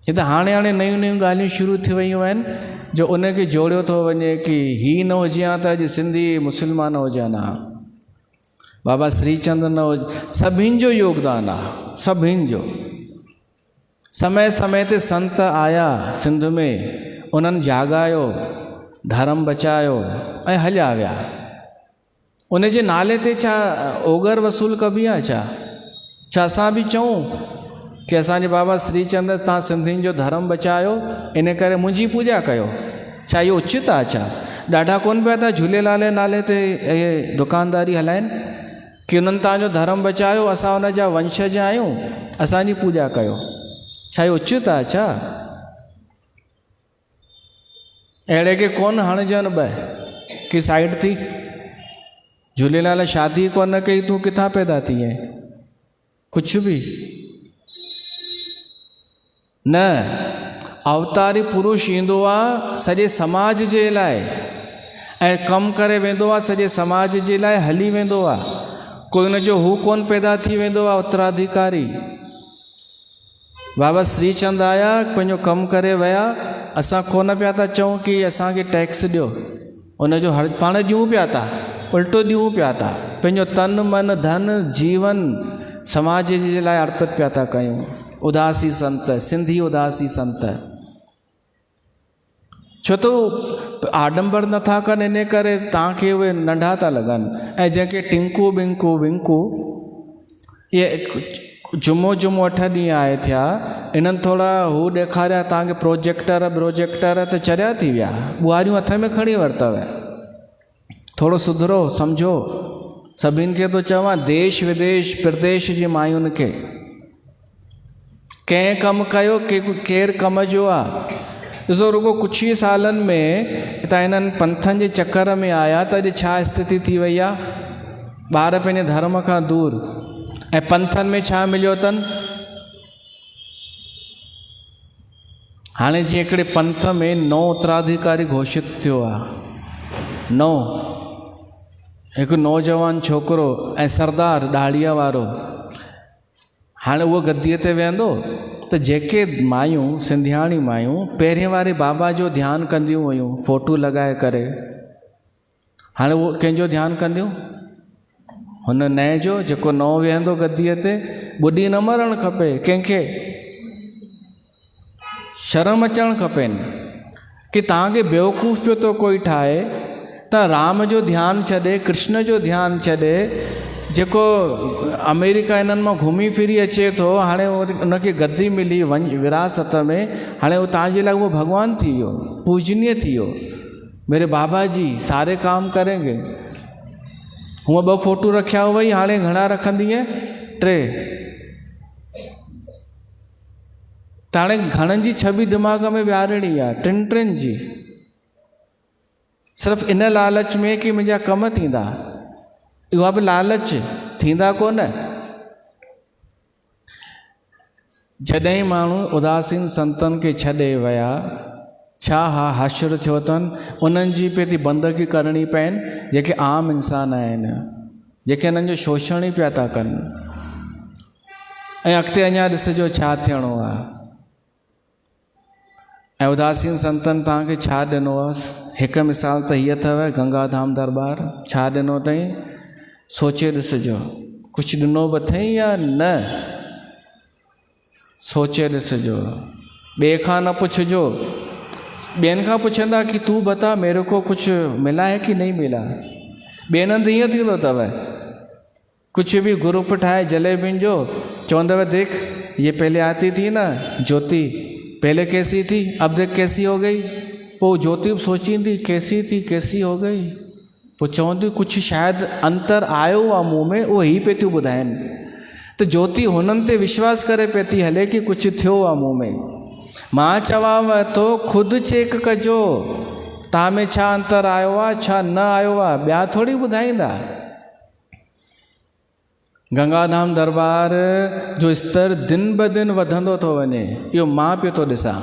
C: हे त हाणे नयूं ॻाल्हियूं शुरू थी वियूं आहिनि, जो उनखे जोड़ियो थो वञे कि ही न हुजे हा त अॼु सिंधी मुस्लमान हुजनि हा। बाबा श्रीचंद न हुजे, सभिनि जो योगदान आहे, सभिनि जो। समय समय ते संत आया सिंध में, उन्हनि जाॻायो, धर्म बचायो ऐं हलिया विया। उन जे नाले ते छा ओगर वसूल कबी आहे? छा असां बि चऊं कि असांजे बाबा श्रीचंद तव्हां सिंधियुनि जो धर्म बचायो, इन करे मुंहिंजी पूॼा कयो? छा इहो उचित आहे? छा ॾाढा कोन पिया था झूलेलाल जे नाले ते इहे दुकानदारी हलाइनि कि उन्हनि तव्हांजो धर्म बचायो, असां उन जा वंशज आहियूं, असांजी पूॼा कयो? छा इहो उचित आहे? छा अहिड़े खे कोन हणजनि ॿ कि साइड थी, झूलेलाल शादी कोन कई, तूं किथां पैदा थी आहे? कुझु बि न। अवतारी पुरुष ईंदो आहे सॼे समाज जे लाइ, ऐं कमु करे वेंदो आहे सॼे समाज जे लाइ, हली वेंदो आहे। कोई उनजो हू कोन पैदा थी वेंदो आहे उत्तराधिकारी। बाबा श्रीचंद आया, पंहिंजो कमु करे विया। असां कोन पिया था चऊं कि असांखे टैक्स ॾियो, उनजो हर पाण ॾियूं पिया था, उल्टो ॾियूं पिया था, पंहिंजो तन मन धन जीवन समाज जे लाइ अर्पित पिया था कयूं। उदासी संत, सिंधी उदासी संत। छो तो आडंबर नथा कनि, इन करे तव्हांखे उहे नंढा था लॻनि। ऐं जंहिंखे टिंकू बिंकू विंकू इहे जुमो 8 ॾींहं आहे थिया, इन्हनि थोरा हू ॾेखारिया तव्हांखे प्रोजेक्टर त चरिया थी विया, ॿुहारियूं हथ में खणी वरितव। थोरो सुधरो सम्झो। सभिनि खे थो चवां, देश विदेश प्रदेश जी मायुनि खे कंहिं कमु कयो, केरु कम जो आहे। ॾिसो रुगो कुझु ई सालनि में हितां इन्हनि पंथनि जे चकर में आया त अॼु छा स्थिति थी वई आहे। ॿार पंहिंजे धर्म खां दूर, ऐं पंथनि में छा मिलियो अथनि। हाणे जीअं हिकिड़े पंथ में 9 उत्तराधिकारी घोषित थियो आहे। 9 हिकु नौजवान छोकिरो ऐं सरदार ॾाड़ीअ वारो। हाणे उहो गद्दीअ ते वेहंदो त जेके मायूं, सिंधियाणी मायूं पहिरें वारे बाबा जो ध्यानु कंदियूं हुयूं फ़ोटू लॻाए करे, हाणे उहो कंहिंजो ध्यानु कंदियूं? हुन नए जो, जेको नओं वेहंदो गद्दीअ ते। ॿुॾी न मरणु खपे कंहिंखे, शर्म अचणु खपेनि कि तव्हांखे बेवकूफ़ पियो थो कोई ठाहे त राम जो ध्यानु छॾे, कृष्ण जो ध्यानु छॾे, जेको अमेरिका इन्हनि मां घुमी फिरी अचे थो, हाणे उनखे गद्दी मिली विरासत में, हाणे उहो तव्हांजे लाइ उहो भॻवानु थी वियो, पूजनीय थी वियो। मेरे बाबा जी सारे काम करेंगे। हूअं 2 फ़ोटू रखिया हुअई, हाणे घणा रखंदीअ? 3। त हाणे घणनि जी छवि दिमाग़ में विहारणी आहे? 3 जी। सिर्फ़ु इन लालच में कि मुंहिंजा कम थींदा, इहा बि लालच, थींदा कोन। जॾहिं माण्हू उदासीन संतनि खे छॾे विया, छा हश्र थियो अथनि। उन्हनि जी पे थी बंदगी करणी पवनि, जेके आम इंसान आहिनि, जेके हिननि जो शोषण ई पिया था कनि। ऐं अॻिते अञा ॾिसिजो छा थियणो आहे। ऐं उदासीन संतनि तव्हांखे छा ॾिनो आहे? हिकु मिसाल त हीअ अथव, गंगाधाम दरबार छा ॾिनो अथई, सोचे ॾिसिजो। कुझु ॾिनो बि अथई या न, सोचे ॾिसिजो। ॿिए खां न पुछिजो। ॿियनि खां पुछंदा कि तू बता मेरे को कुछ मिला है कि नहीं मिला। ॿियनि हंधि ईअं थींदो अथव, कुझु बि ग्रुप ठाहे जलेबियुनि जो, चवंदव देख ये पहले आती थी ना ज्योति, पहले कैसी थी अब देख कैसी हो गई। पोइ ज्योति बि सोचींदी कैसी थी कैसी हो गई। पोइ चवंदी कुझु शायदि अंतर आयो आहे मूं में, उहो ई पिए थियूं ॿुधाइनि। त ज्योति हुननि ते विश्वास करे पई थी हले कि कुझु थियो आहे मूं में। मां चवांव थो ख़ुदि चेक कजो तव्हां में छा अंतर आयो आहे, छा न आयो आहे, ॿिया थोरी ॿुधाईंदा। गंगाधाम दरबार जो स्तर दिन ब दिन वधंदो थो वञे, इहो मां पियो थो ॾिसां,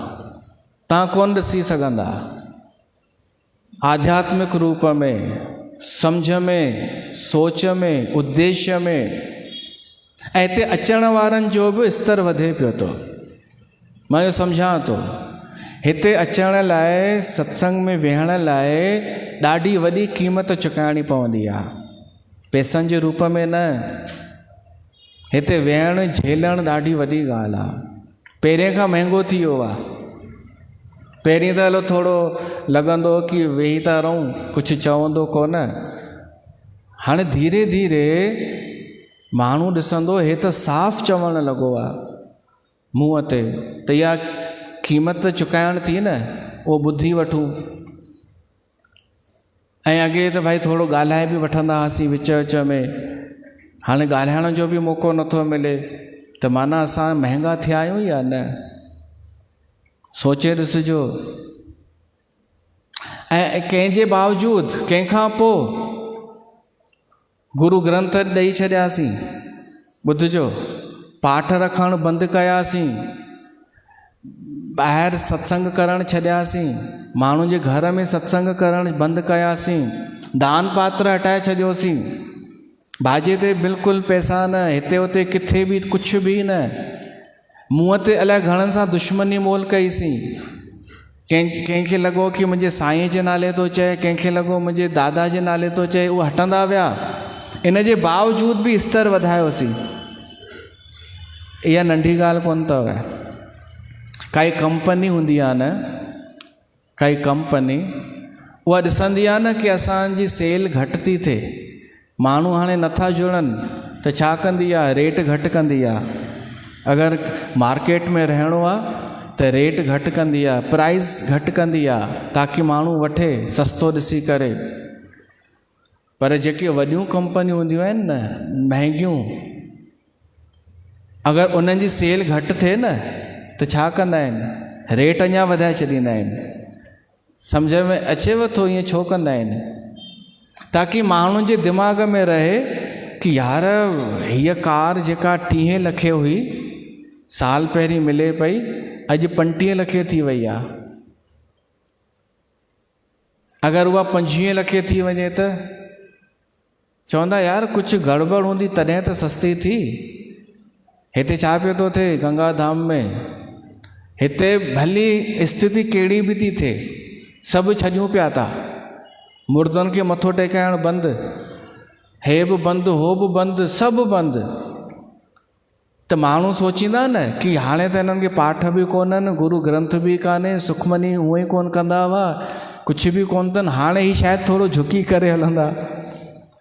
C: तव्हां कोन ॾिसी सघंदा। आध्यात्मिक रूप में, सम्झ में, सोच में, उद्देश्य में। ऐं हिते अचण वारनि जो बि स्तर वधे पियो थो। मां इहो सम्झां थो, हिते अचण लाइ, सत्संग में वेहण लाइ ॾाढी वॾी क़ीमत चुकाइणी पवंदी आहे, पैसनि जे रूप में न। हिते वेहण झेलण ॾाढी वॾी ॻाल्हि आहे। पहिरें खां महांगो थी वियो आहे। पहिरीं त हलो थोरो लॻंदो कि वेही था रहूं, कुझु चवंदो कोन। हाणे धीरे धीरे माण्हू ॾिसंदो, हे त साफ़ चवणु लॻो आहे मुंहं ते, त इहा क़ीमत चुकाइण थी न, उहो ॿुधी वठूं। ऐं अॻे त भाई थोरो ॻाल्हाए बि वठंदा हुआसीं विच विच में, हाणे ॻाल्हाइण जो बि मौक़ो नथो मिले, त माना असां महांगा थिया आहियूं या न। सोचे ॾिसिजो। ऐं कंहिंजे बावजूदि, कंहिंखां पोइ गुरू ग्रंथ ॾेई छॾियासीं, ॿुधिजो, पाठ रखणु बंदि कयासीं, ॿाहिरि सत्संग करणु छॾियासीं, माण्हुनि जे घर में सत्संग करणु बंदि कयासीं, दान पात्र हटाए छॾियोसीं, बाजे ते बिल्कुलु पैसा न, हिते हुते किथे बि कुझु बि न। मुंहं ते अलाए घणनि सां दुश्मनी मोल कईसीं। कंहिंखे लॻो कि मुंहिंजे साईं जे नाले थो चए, कंहिंखे लॻो मुंहिंजे दादा जे नाले थो चए, उहे हटंदा विया। इन जे बावजूदि बि स्तर वधायोसीं। इहा नंढी ॻाल्हि कोन अथव। काई कंपनी हूंदी आहे न, काई कंपनी, उहा ॾिसंदी आहे न कि असांजी सेल घटि थी थिए, माण्हू हाणे नथा जुड़नि त छा कंदी आहे, रेट घटि कंदी आहे। अगरि मार्केट में रहणो आहे त रेट घटि कंदी आहे, प्राइस घटि कंदी आहे, ताकी माण्हू वठे सस्तो ॾिसी करे। पर जेके वॾियूं कंपनियूं हूंदियूं आहिनि न, महांगियूं, अगरि उन्हनि जी सेल घटि थिए न त छा कंदा आहिनि, रेट अञा वधाए छॾींदा आहिनि। सम्झ में अचेव थो ईअं छो कंदा आहिनि? ताकी माण्हुनि जे दिमाग़ में रहे कि यार हीअ कार जेका 30 लखे हुई साल पहिरीं मिले पई, अॼु 35 लखे थी वई आहे। अगरि उहा 25 लखे थी वञे त चवंदा यार कुझु गड़बड़ हूंदी तॾहिं त सस्ती थी। हिते छा पियो थो थिए गंगा धाम में, हिते भली स्थिति कहिड़ी बि थी थिए, सभु छॾियूं पिया था, मुर्दनि खे मथो टेकाइण बंदि, हे बि बंदि हो बि बंदि, सभु बंदि। त माण्हू सोचींदा न कि हाणे त हिननि खे पाठ बि कोन्हनि, गुरू ग्रंथ बि कान्हे, सुखमनी हूअं ई कोन कंदा हुआ, कुझु बि कोन अथनि, हाणे ही शायदि थोरो झुकी करे हलंदा,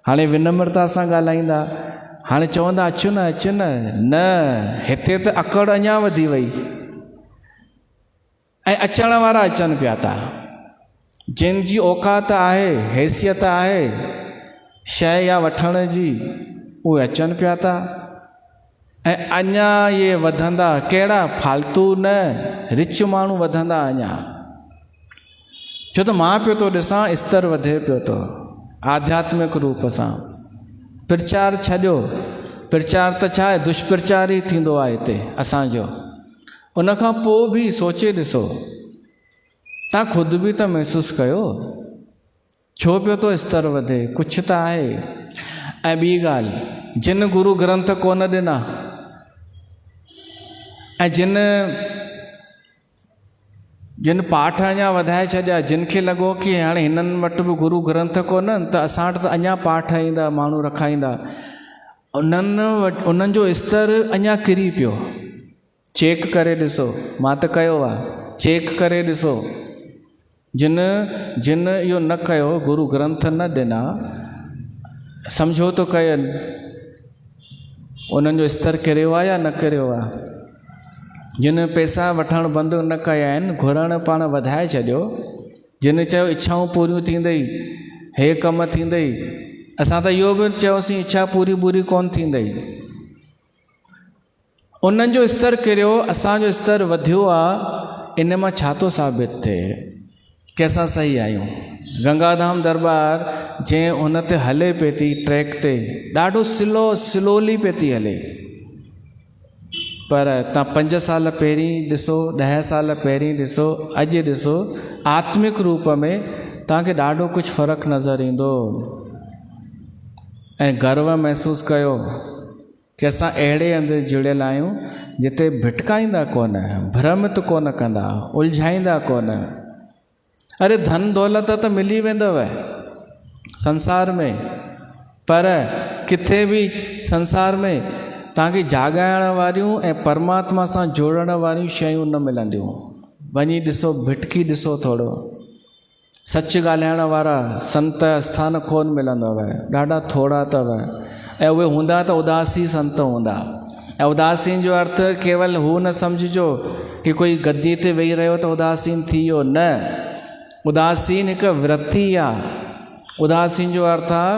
C: हाणे विनम्रता सां ॻाल्हाईंदा, हाणे चवंदा अचु न अचु न। न, हिते त अकड़ अञा वधी वई ऐं अचण वारा अचनि पिया था। जिन जी औकात आहे, हैसियत आहे शइ या वठण जी, उहे अचनि पिया था। ऐं अञा ये वधंदा, कहिड़ा फालतू न, रिच माण्हू वधंदा अञा। छो त मां पियो थो ॾिसां स्तर वधे पियो थो आध्यात्मिक रूप सां। प्रचार छॾियो, प्रचार त छा आहे, दुष्प्रचार ई थींदो आहे हिते असांजो। उनखां पोइ बि सोचे ॾिसो, तव्हां ख़ुदि बि त महसूसु कयो छो पियो थो स्तर वधे, कुझु त आहे। ऐं ॿी ॻाल्हि, जिन गुरू ग्रंथ कोन ॾिना ऐं जिन पाठ अञा वधाए छॾिया, जिन खे लॻो कि हाणे हिननि वटि बि गुरू ग्रंथ कोन्हनि त असां वटि त अञा पाठ ईंदा, माण्हू रखाईंदा, उन्हनि जो स्तर अञा किरी पियो। चेक करे ॾिसो, मां त कयो आहे, चेक करे ॾिसो। जिन इहो न कयो, गुरू ग्रंथ न ॾिना, समझोतो कयनि, उन्हनि जो स्तर किरियो आहे या न किरियो आहे। जिन पैसा वठणु बंदि न कया आहिनि, घुरण पाण वधाए छॾियो, जिन चयो इच्छाऊं पूरियूं थींदई, हे कमु थींदई, असां त इहो बि चयोसीं इच्छा पूरी कोन थींदई। उन्हनि जो स्तर किरियो, असांजो स्तर वधियो आहे। इन मां छा थो साबित थिए कि असां सही आहियूं। गंगाधाम दरबार जंहिं हुन ते हले पई थी ट्रैक ते, ॾाढो स्लोली पई थी हले, पर तव्हां 5 साल पहिरीं ॾिसो, 10 साल पहिरीं ॾिसो, अॼु ॾिसो, आत्मिक रूप में तव्हांखे ॾाढो कुझु फ़र्क़ु नज़र ईंदो। ऐं गर्व महसूसु कयो कि असां अहिड़े हंधि जुड़ियल आहियूं जिते भिटकाईंदा कोन, भ्रमित कोन कंदा, उलझाईंदा कोन। अरे धन दौलत त मिली वेंदव संसार में, पर किथे बि संसार में तव्हांखे जाॻाइण वारियूं ऐं परमात्मा सां जोड़ण वारियूं शयूं न मिलंदियूं। वञी ॾिसो, भिटकी ॾिसो थोरो, सच ॻाल्हाइण वारा संत आस्थान कोन मिलंदव, ॾाढा थोरा अथव। ऐं उहे हूंदा त उदासी संत हूंदा। ऐं उदासीन जो अर्थ केवल हू न सम्झिजो कि कोई गद्दी ते वेही रहियो त उदासीन थी वियो, न। उदासीन हिकु वृत्ति आहे। उदासीन जो अर्थ आहे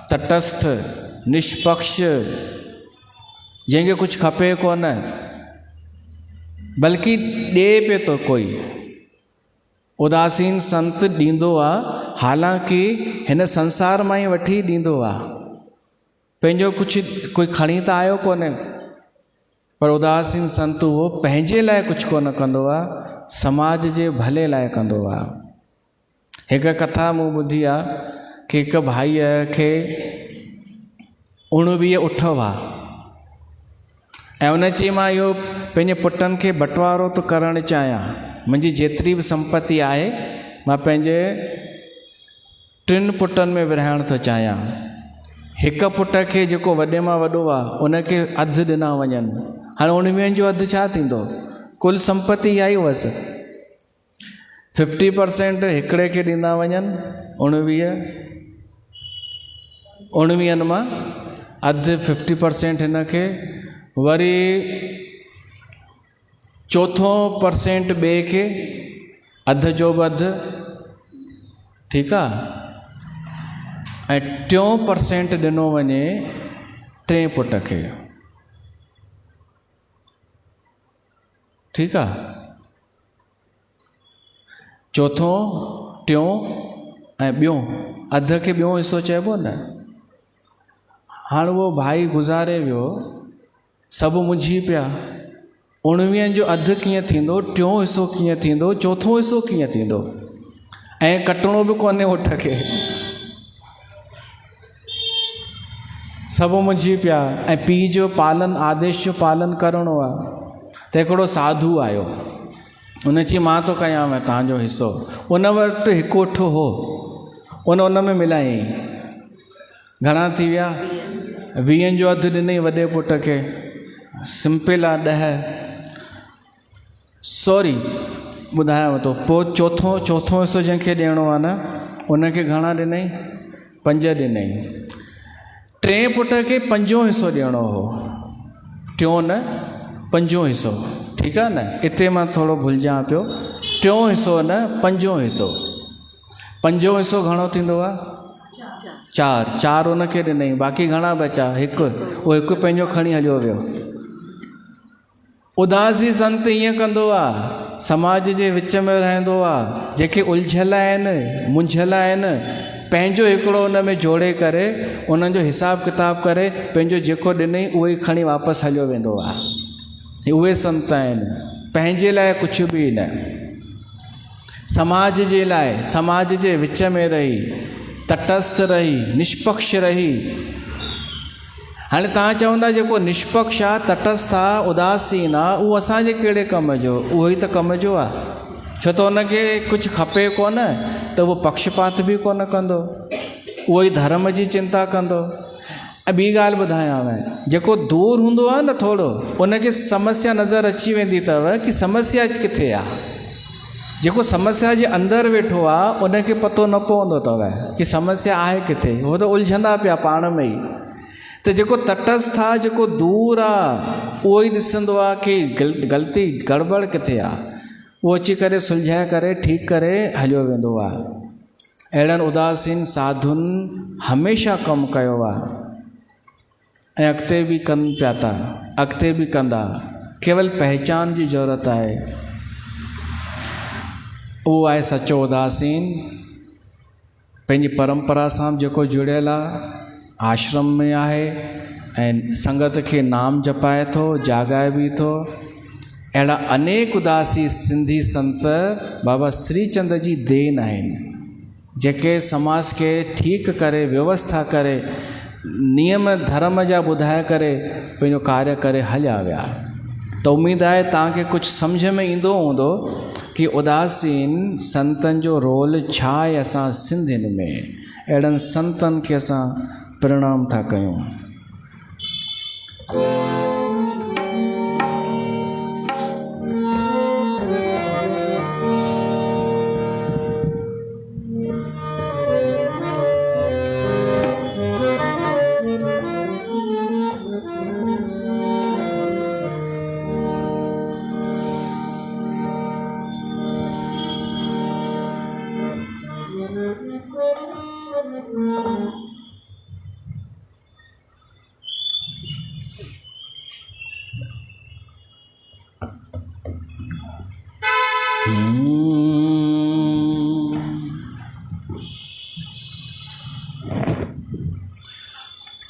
C: तटस्थ, निष्पक्ष, जंहिंखे कुझु खपे कोन, बल्कि ॾे पियो थो कोई। उदासीन संत ॾींदो आहे, हालांकि हिन संसार मां ई वठी ॾींदो आहे, पंहिंजो कुझु कोई खणी त आयो कोन्हे। पर उदासीन संत उहो पंहिंजे लाइ कुझु कोन कंदो आहे, समाज जे भले लाइ कंदो आहे। हिकु कथा मूं ॿुधी आहे कि हिकु भाईअ खे 19 ऊठ हुआ ऐं उन चई मां इहो पंहिंजे पुटनि खे बंटवारो थो करणु चाहियां, मुंहिंजी जेतिरी बि संपत्ति आहे मां पंहिंजे 3 पुटनि में विरहाइणु थो चाहियां। हिकु पुट खे जेको वॾे मां वॾो आहे उनखे अधु ॾिना वञनि। हाणे 19 जो अधु छा थींदो? कुल संपत्ति इहा ई हुअसि। 50% हिकिड़े खे ॾींदा वञनि, 19 मां अधु 50% हिन खे, वरी चोथों % ॿिए खे, अधु जो बि अधु, ठीकु आहे। ऐं 3% ॾिनो वञे टे पुट खे, ठीकु आहे। चोथों, टियों ऐं ॿियों, अधु खे ॿियों हिसो चइबो न। हाणे उहो भाई गुज़ारे वियो, सभु मुंझी पिया, 19 जो अधु कीअं थींदो, टियों हिसो कीअं थींदो, चोथों हिसो कीअं थींदो, ऐं कटणो बि कोन्हे उठ खे, सभु मुंझी पिया। ऐं पीउ जो पालन, आदेश जो पालन करिणो आहे। त हिकिड़ो साधू आयो, उन चई मां थो कयांव तव्हांजो हिसो। उन वटि हिकु उठ हो, उन में मिलायईं, घणा थी विया, 20 जो अधु ॾिनई वॾे पुट खे, सिंपल आहे 10, सॉरी ॿुधायांव थो। पोइ चोथों हिसो जंहिंखे ॾियणो आहे न, उनखे घणा ॾिनई, 5 ॾिनई। टे पुट खे 5 हिसो ॾियणो हो, टियों न 5 हिसो, ठीकु आहे न। हिते मां थोरो भुलिजां पियो, टियों हिसो न 5 हिसो। 5 हिसो घणो थींदो आहे, 4 उनखे ॾिनई, बाक़ी घणा बचा, हिकु। उहो हिकु पंहिंजो खणी हलियो वियो। उदासी संत ईअं कंदो आहे, समाज जे विच में रहंदो आहे, जेके उलझियल आहिनि, मुंझियल आहिनि, पंहिंजो हिकिड़ो उन में जोड़े करे, उन्हनि जो हिसाब किताब करे, पंहिंजो जेको ॾिनई उहो ई खणी वापसि हलियो वेंदो आहे। उहे संत आहिनि, पंहिंजे लाइ कुझु बि न, समाज जे लाइ, समाज जे विच में रही, तटस्थ रही, निष्पक्ष रही। हाणे तव्हां चवंदा जेको निष्पक्ष आहे, तटस्थ आहे, उदासीन आहे, उहो असांजे कहिड़े कम जो, उहो ई त कम जो आहे। छो त हुनखे कुझु खपे कोन, त उहो पक्षपात बि कोन कंदो, उहो ई धर्म जी चिंता कंदो। ऐं ॿी ॻाल्हि ॿुधायांव, जेको दूर हूंदो आहे न थोरो, उनखे समस्या नज़र अची वेंदी अथव कि समस्या किथे आहे। जेको समस्या जे अंदरि वेठो आहे, उनखे पतो न पवंदो अथव कि समस्या आहे किथे, उहो त उलझंदा पिया पाण में ई। त जेको तटस्थ आहे, जेको दूर आहे, उहो ई ॾिसंदो आहे कि ग़लती गड़बड़ किथे आहे, उहो अची करे सुलझाए करे ठीकु करे हलियो वेंदो आहे। अहिड़नि उदासीन साधुनि हमेशह कमु कयो आहे, ऐं अॻिते बि कनि पिया था, अॻिते बि कंदा। केवल पहचान जी ज़रूरत आहे, उहो आहे सचो उदासीन, पंहिंजी परंपरा सां जेको जुड़ियल आहे, आश्रम में आहे, ऐं संगत खे नाम जपाए थो, जाॻाए बि थो। अहिड़ा अनेक उदासी सिंधी संत बाबा श्रीचंद जी देन आहिनि, जेके समाज खे ठीकु करे, व्यवस्था करे, नियम धर्म जा ॿुधाए करे पंहिंजो कार्य करे हलिया विया। त उमेदु आहे तव्हांखे कुझु सम्झ में ईंदो हूंदो कि उदासीन संतनि जो रोल छा आहे असां सिंधियुनि में। अहिड़नि संतनि खे असां प्रणाम था कयूं।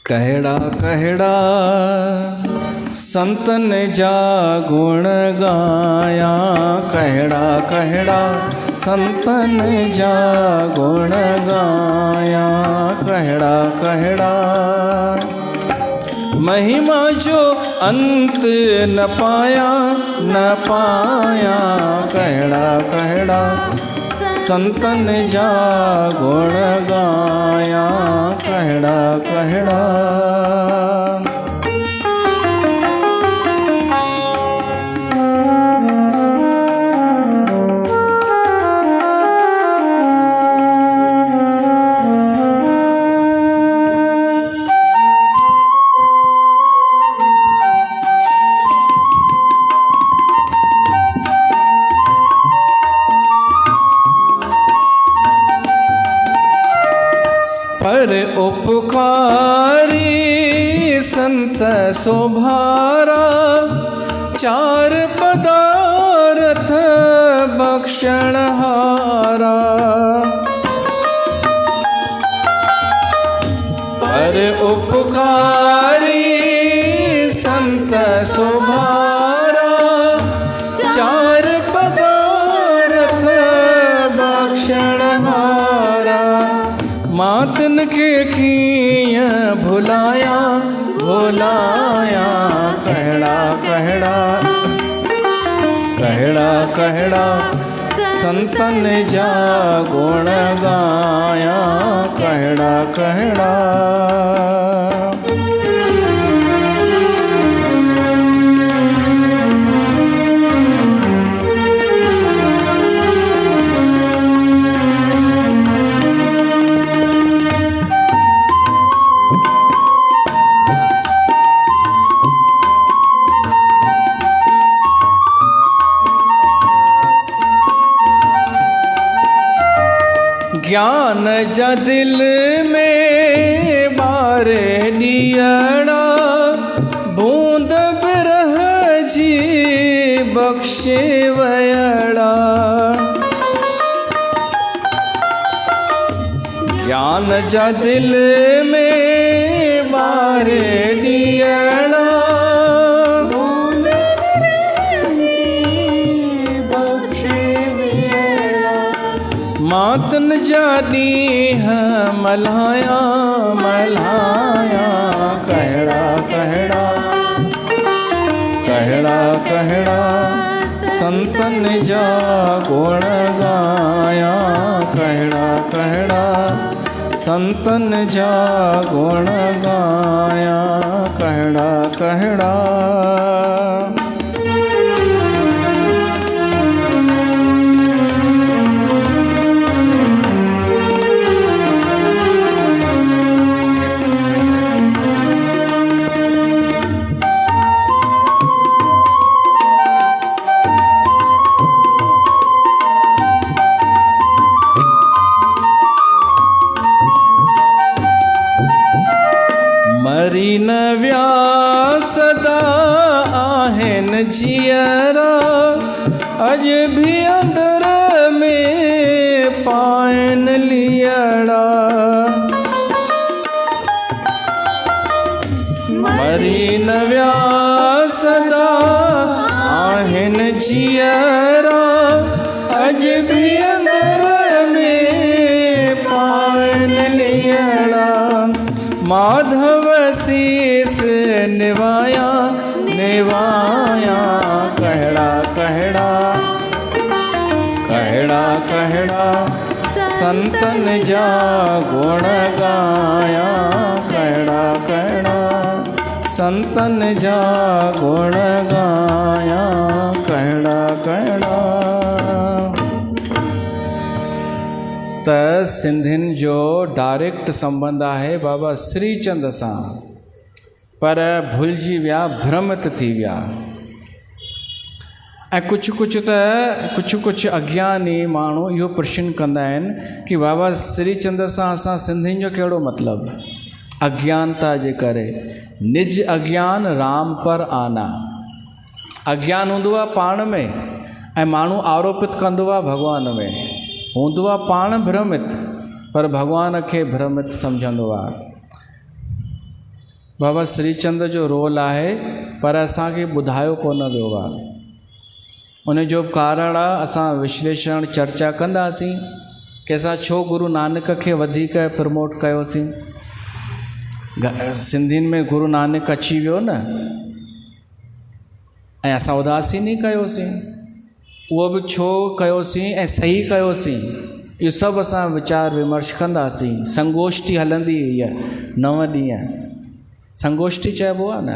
C: कहड़ा कहड़ा संतन जा गुण गाया, कहड़ा कहड़ा संतन जा गुण गाया, कहड़ा कहड़ा महिमा जो अंत न पाया न पाया, कहड़ा कहड़ा संतन जा गुण गाया, कहड़ा कहड़ा सुभारा चार पदार्थ बक्षणहारा पर उपकारी संत सुभारा चार पदार्थ बक्षणहारा मातन के किया भुलाया भुलाया कहड़ा कहड़ा कहड़ा कहड़ा संतन जा गुण गाया कहड़ा कहड़ा ज्ञान जा दिल में बारे दियड़ा बूंद बिरह जी बख्शे वयड़ा ज्ञान जा दिल में बारे दियड़ा मातन जानी है मल्हाया मल्हाया कहड़ा कहड़ा कहड़ा कहड़ा संतन जा गुण गाया कहड़ा कहड़ा संतन जा गुण गाया कहड़ा कहड़ा मरी न व्यासदा आहेन जियरा अज भी अंदर में पायन लियड़ा मरी न व्यासदा आहेन जियरा अज भी अंदर में पायन लियड़ा माधव शीस निवाया निवाया कहड़ा कहड़ा कहड़ा कहड़ा संतन जा गुण गाया कहड़ा कहड़ा संतन जा गुण गाया कहड़ा कहड़ा त सिंधियुनि जो डायरेक्ट संबंध आहे बाबा श्रीचंद सां पर भुलिजी विया भ्रमित थी विया ऐं कुझु अज्ञानी माण्हू इहो प्रश्न कंदा आहिनि कि बाबा श्रीचंद सां असां सिंधियुनि जो कहिड़ो मतिलबु अज्ञानता जे करे निज अज्ञान राम पर आना अज्ञान हूंदो आहे पाण में ऐं माण्हू आरोपित कंदो आहे भॻवान में हूंदो आहे पाण भ्रमित पर भॻवान खे भ्रमित सम्झंदो आहे बाबा श्रीचंद जो रोल आहे पर असांखे ॿुधायो कोन वियो आहे उन जो कारण आहे असां विश्लेषण चर्चा कंदासीं कि असां छो गुरु नानक खे वधीक प्रमोट कयोसीं सिंधियुनि में गुरु नानक अची वियो न ऐं असां उदासीन ई कयोसीं उहो बि छो कयोसीं ऐं सही कयोसीं इहो सभु असां वीचार विमर्श कंदासीं संगोष्ठी हलंदी हीअ 9 ॾींहं संगोष्ठी चइबो आहे न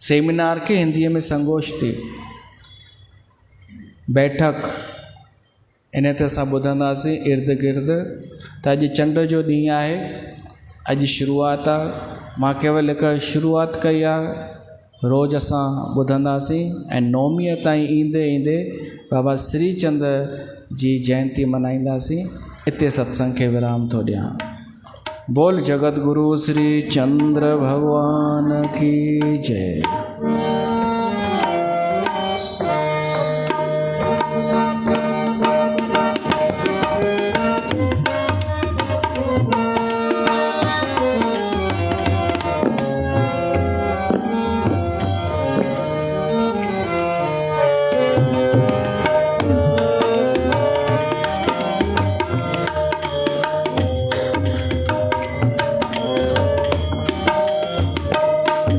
C: सेमिनार खे हिंदीअ में संगोष्ठी बैठक इन ते असां ॿुधंदासीं इर्द गिर्द त अॼु चंड जो ॾींहुं आहे अॼु शुरूआत आहे मां केवल हिकु शुरूआत कई आहे रोज़ असां ॿुधंदासीं ऐं नौमीअ ताईं ईंदे ईंदे बाबा श्रीचंद जी जयंती मल्हाईंदासीं इते सत्संग खे विराम थो ॾियां। बोल जगत गुरु श्री चंद्र भगवान की जय।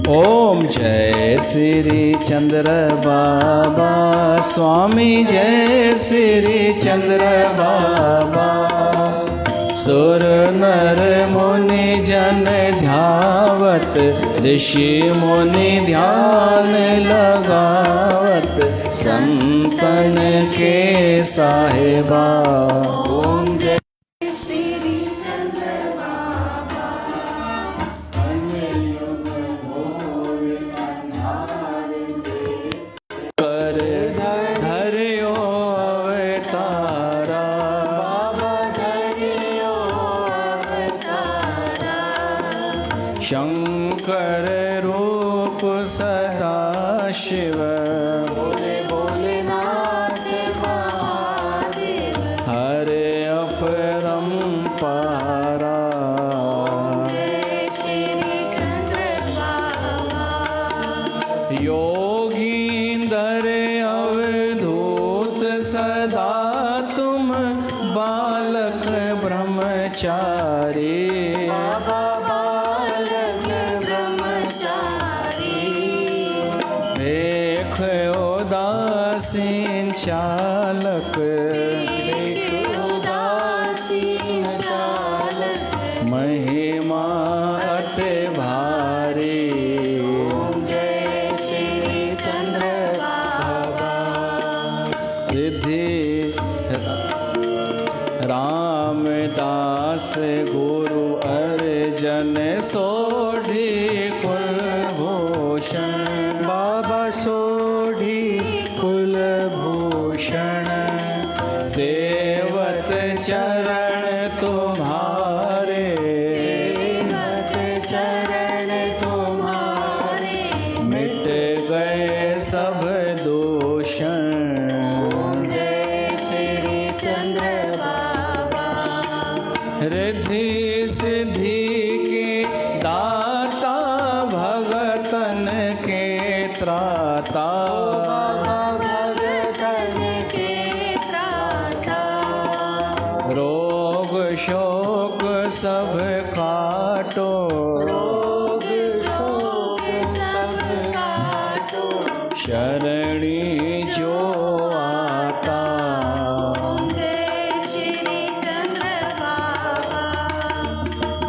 C: ओम जय श्री चंद्र बाबा स्वामी, जय श्री चंद्र बाबा। सुर नर मुनि जन ध्यावत, ऋषि मुनि ध्यान लगावत, संतन के साहिबा। ओम जय शंकर रूप सदा शिव, बोले भोलेनाथ महादेव, हरे अपरंपारा। योगींदर अवधूत सदा तुम, बालक ब्रह्मचारी। उदासीन चालक, महिमा अति भारी। जय श्री चंद्र बाबा। रिद्धि रामदास गुरु अर्जन सोढ़ी कुलभूषण, बाबा सोढ़ी कुलभूषण। सेवत चरण तुम्हारे, सेवत चरण तुम्हारे, मिट गए सब दूषण। जय श्री चंद्र बाबा। रिद्धि सिद्धि के दाता, भगतन के त्राता, रोग शोक सब काटो, रोग शोक सब काटो, शरणी जो आता। जय श्री चंद्र बाबा।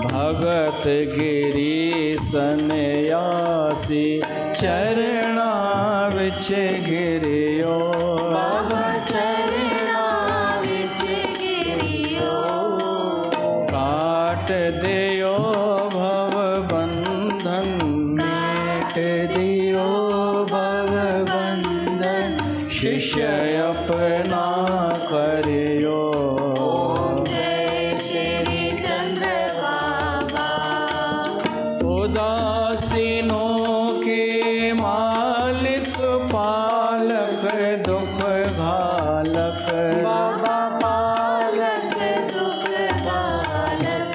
C: भगत गिरी सन्यासी, चरणा विच गिरियो, बाबा चरणा विच गिरियो। काट दियो भव बंधन, काट दियो भव बंधन, शिष्य अपना करियो। जय श्री चंद्र बाबा। उदासीनों के मालिक, पालक दुख घालक, बाबा पालक दुख घालक।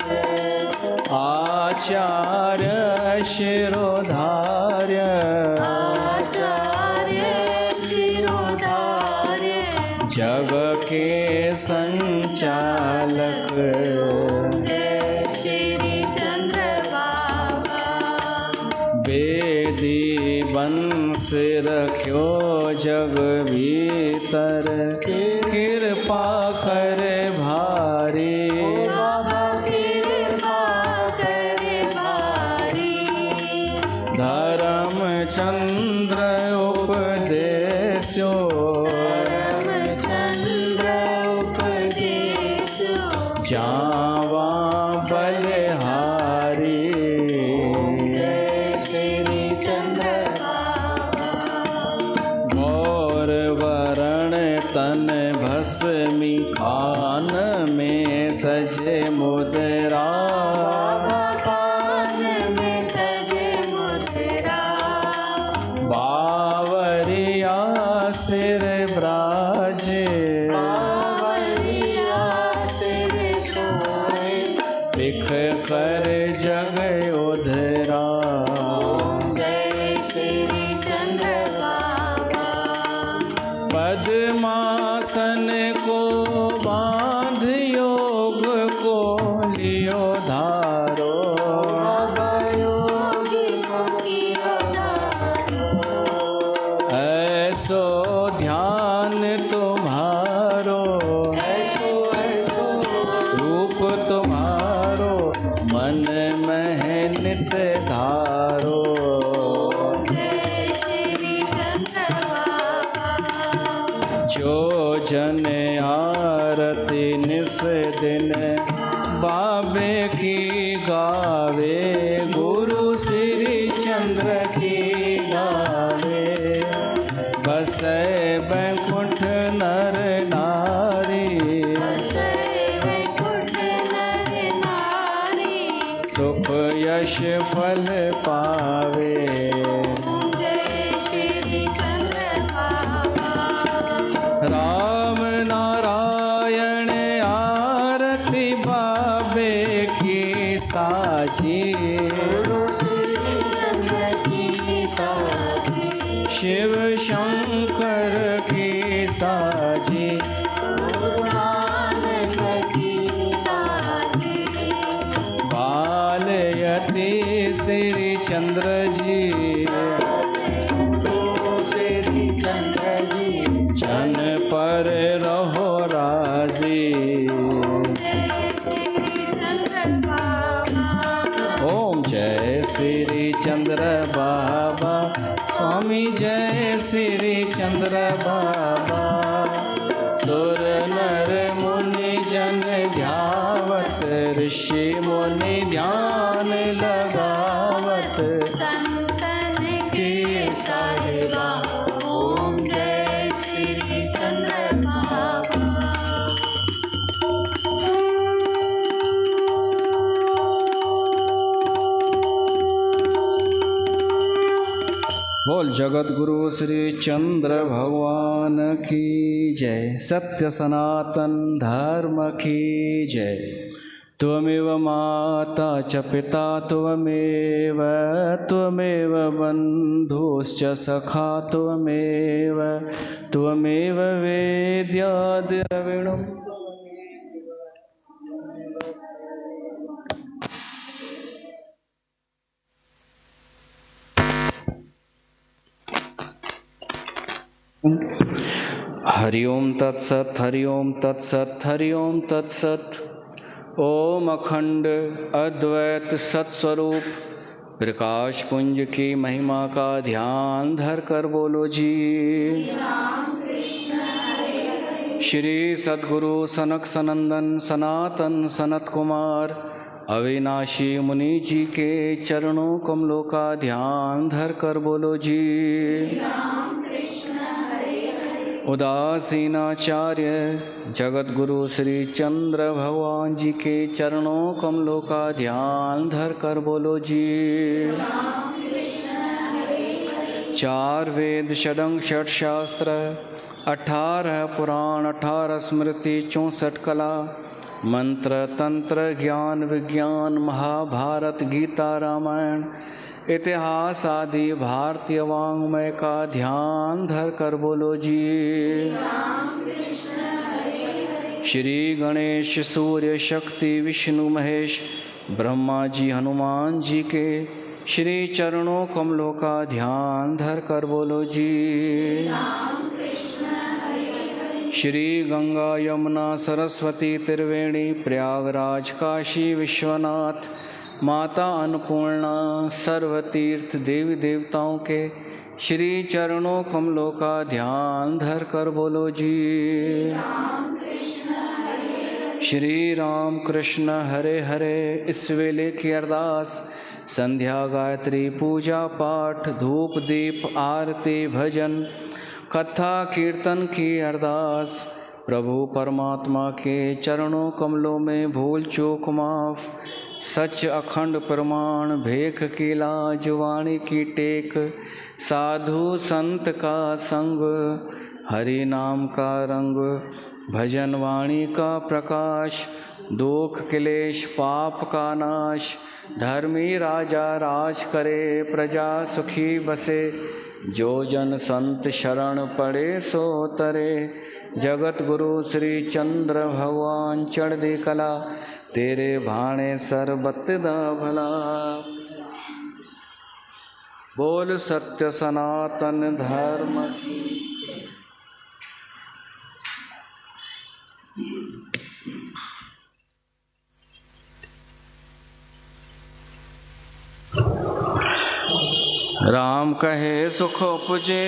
C: आचार्य शिरोधार्य, आचार्य शिरोधार्य, जग के संचालक। जय श्री चंद्र बाबा। वेदी वंश रख्यो जग भीतर, कृपा कर भारी। बाबा कृपा कर भारी। धर्मचंद्र उपदेशो, धर्मचंद्र उपदेशो, जावा बलिहारी। जय श्री चंद्र बाबा। गौर वरण तन भस्मी, खान में सजे मुद्रा, जो जन आरती निस दिन बाबे की गावे, गुरु श्री चंद्र की गावे। बसे बैकुंठ नर नारी, सुख यश फल पावे। राम नारायण आरती बाबे की साजी, शिव शंकर की साजी। बालयति श्री चंद्र जी, जन पर रहो राजी। ओम जय श्री चंद्र बाबा, स्वामी जय श्री चंद्र बाबा। सुर नर मुनि जन ध्यावत, ऋषि मुनि ध्यान लगावत।
B: संतन के साहिबा, ओम जय श्री चंद्र बाबा।
C: बोल जगत गुरु श्री चंद्र भगवान की जय। सत्य सनातन धर्म की जय। त्वमेव माता च पिता त्वमेव, त्वमेव बन्धुश्च सखा त्वमेव, त्वमेव वेद्या द्रविणम्। हरि ओम तत्सत, हरि ओम तत्सत, हरि ओम तत्सत। ओम अखंड अद्वैत सत्स्वरूप प्रकाश पुंज की महिमा का ध्यान धर कर बोलो जी। श्री सद्गुरु सनक सनंदन सनातन सनत कुमार अविनाशी मुनि जी के चरणों कमलों का ध्यान धर कर बोलो जी। उदासीनाचार्य जगत गुरु श्री चंद्र भगवान जी के चरणों कमलों का ध्यान धर कर बोलो जी। 4 वेद षडंग षट शास्त्र 18 पुराण 18 स्मृति 64 कला मंत्र तंत्र ज्ञान विज्ञान महाभारत गीता रामायण इतिहास आदि भारतीय वाङ्मय का ध्यान धर कर बोलो जी। श्री गणेश सूर्य शक्ति विष्णु महेश ब्रह्मा जी हनुमान जी के श्री चरणों कमलों का ध्यान धर कर बोलो जी। श्री गंगा यमुना सरस्वती त्रिवेणी प्रयागराज काशी विश्वनाथ माता अन्नपूर्णा सर्वतीर्थ देवी देवताओं के श्री चरणों कमलों का ध्यान धर कर बोलो जी। श्री राम कृष्ण हरे हरे। इस वेले की अरदास संध्या गायत्री पूजा पाठ धूप दीप आरती भजन कथा कीर्तन की अरदास प्रभु परमात्मा के चरणों कमलों में भूल चूक माफ सच अखंड प्रमाण भेख की लाज वाणी की टेक साधु संत का संग हरि नाम का रंग भजन वाणी का प्रकाश दुख क्लेश पाप का नाश धर्मी राजा राज करे प्रजा सुखी बसे जो जन संत शरण पड़े सो तरे जगत गुरु श्री चंद्र भगवान चढ़दी कला तेरे भाणे सरबत दा भला। बोल सत्य सनातन धर्म राम कहे सुख उपजे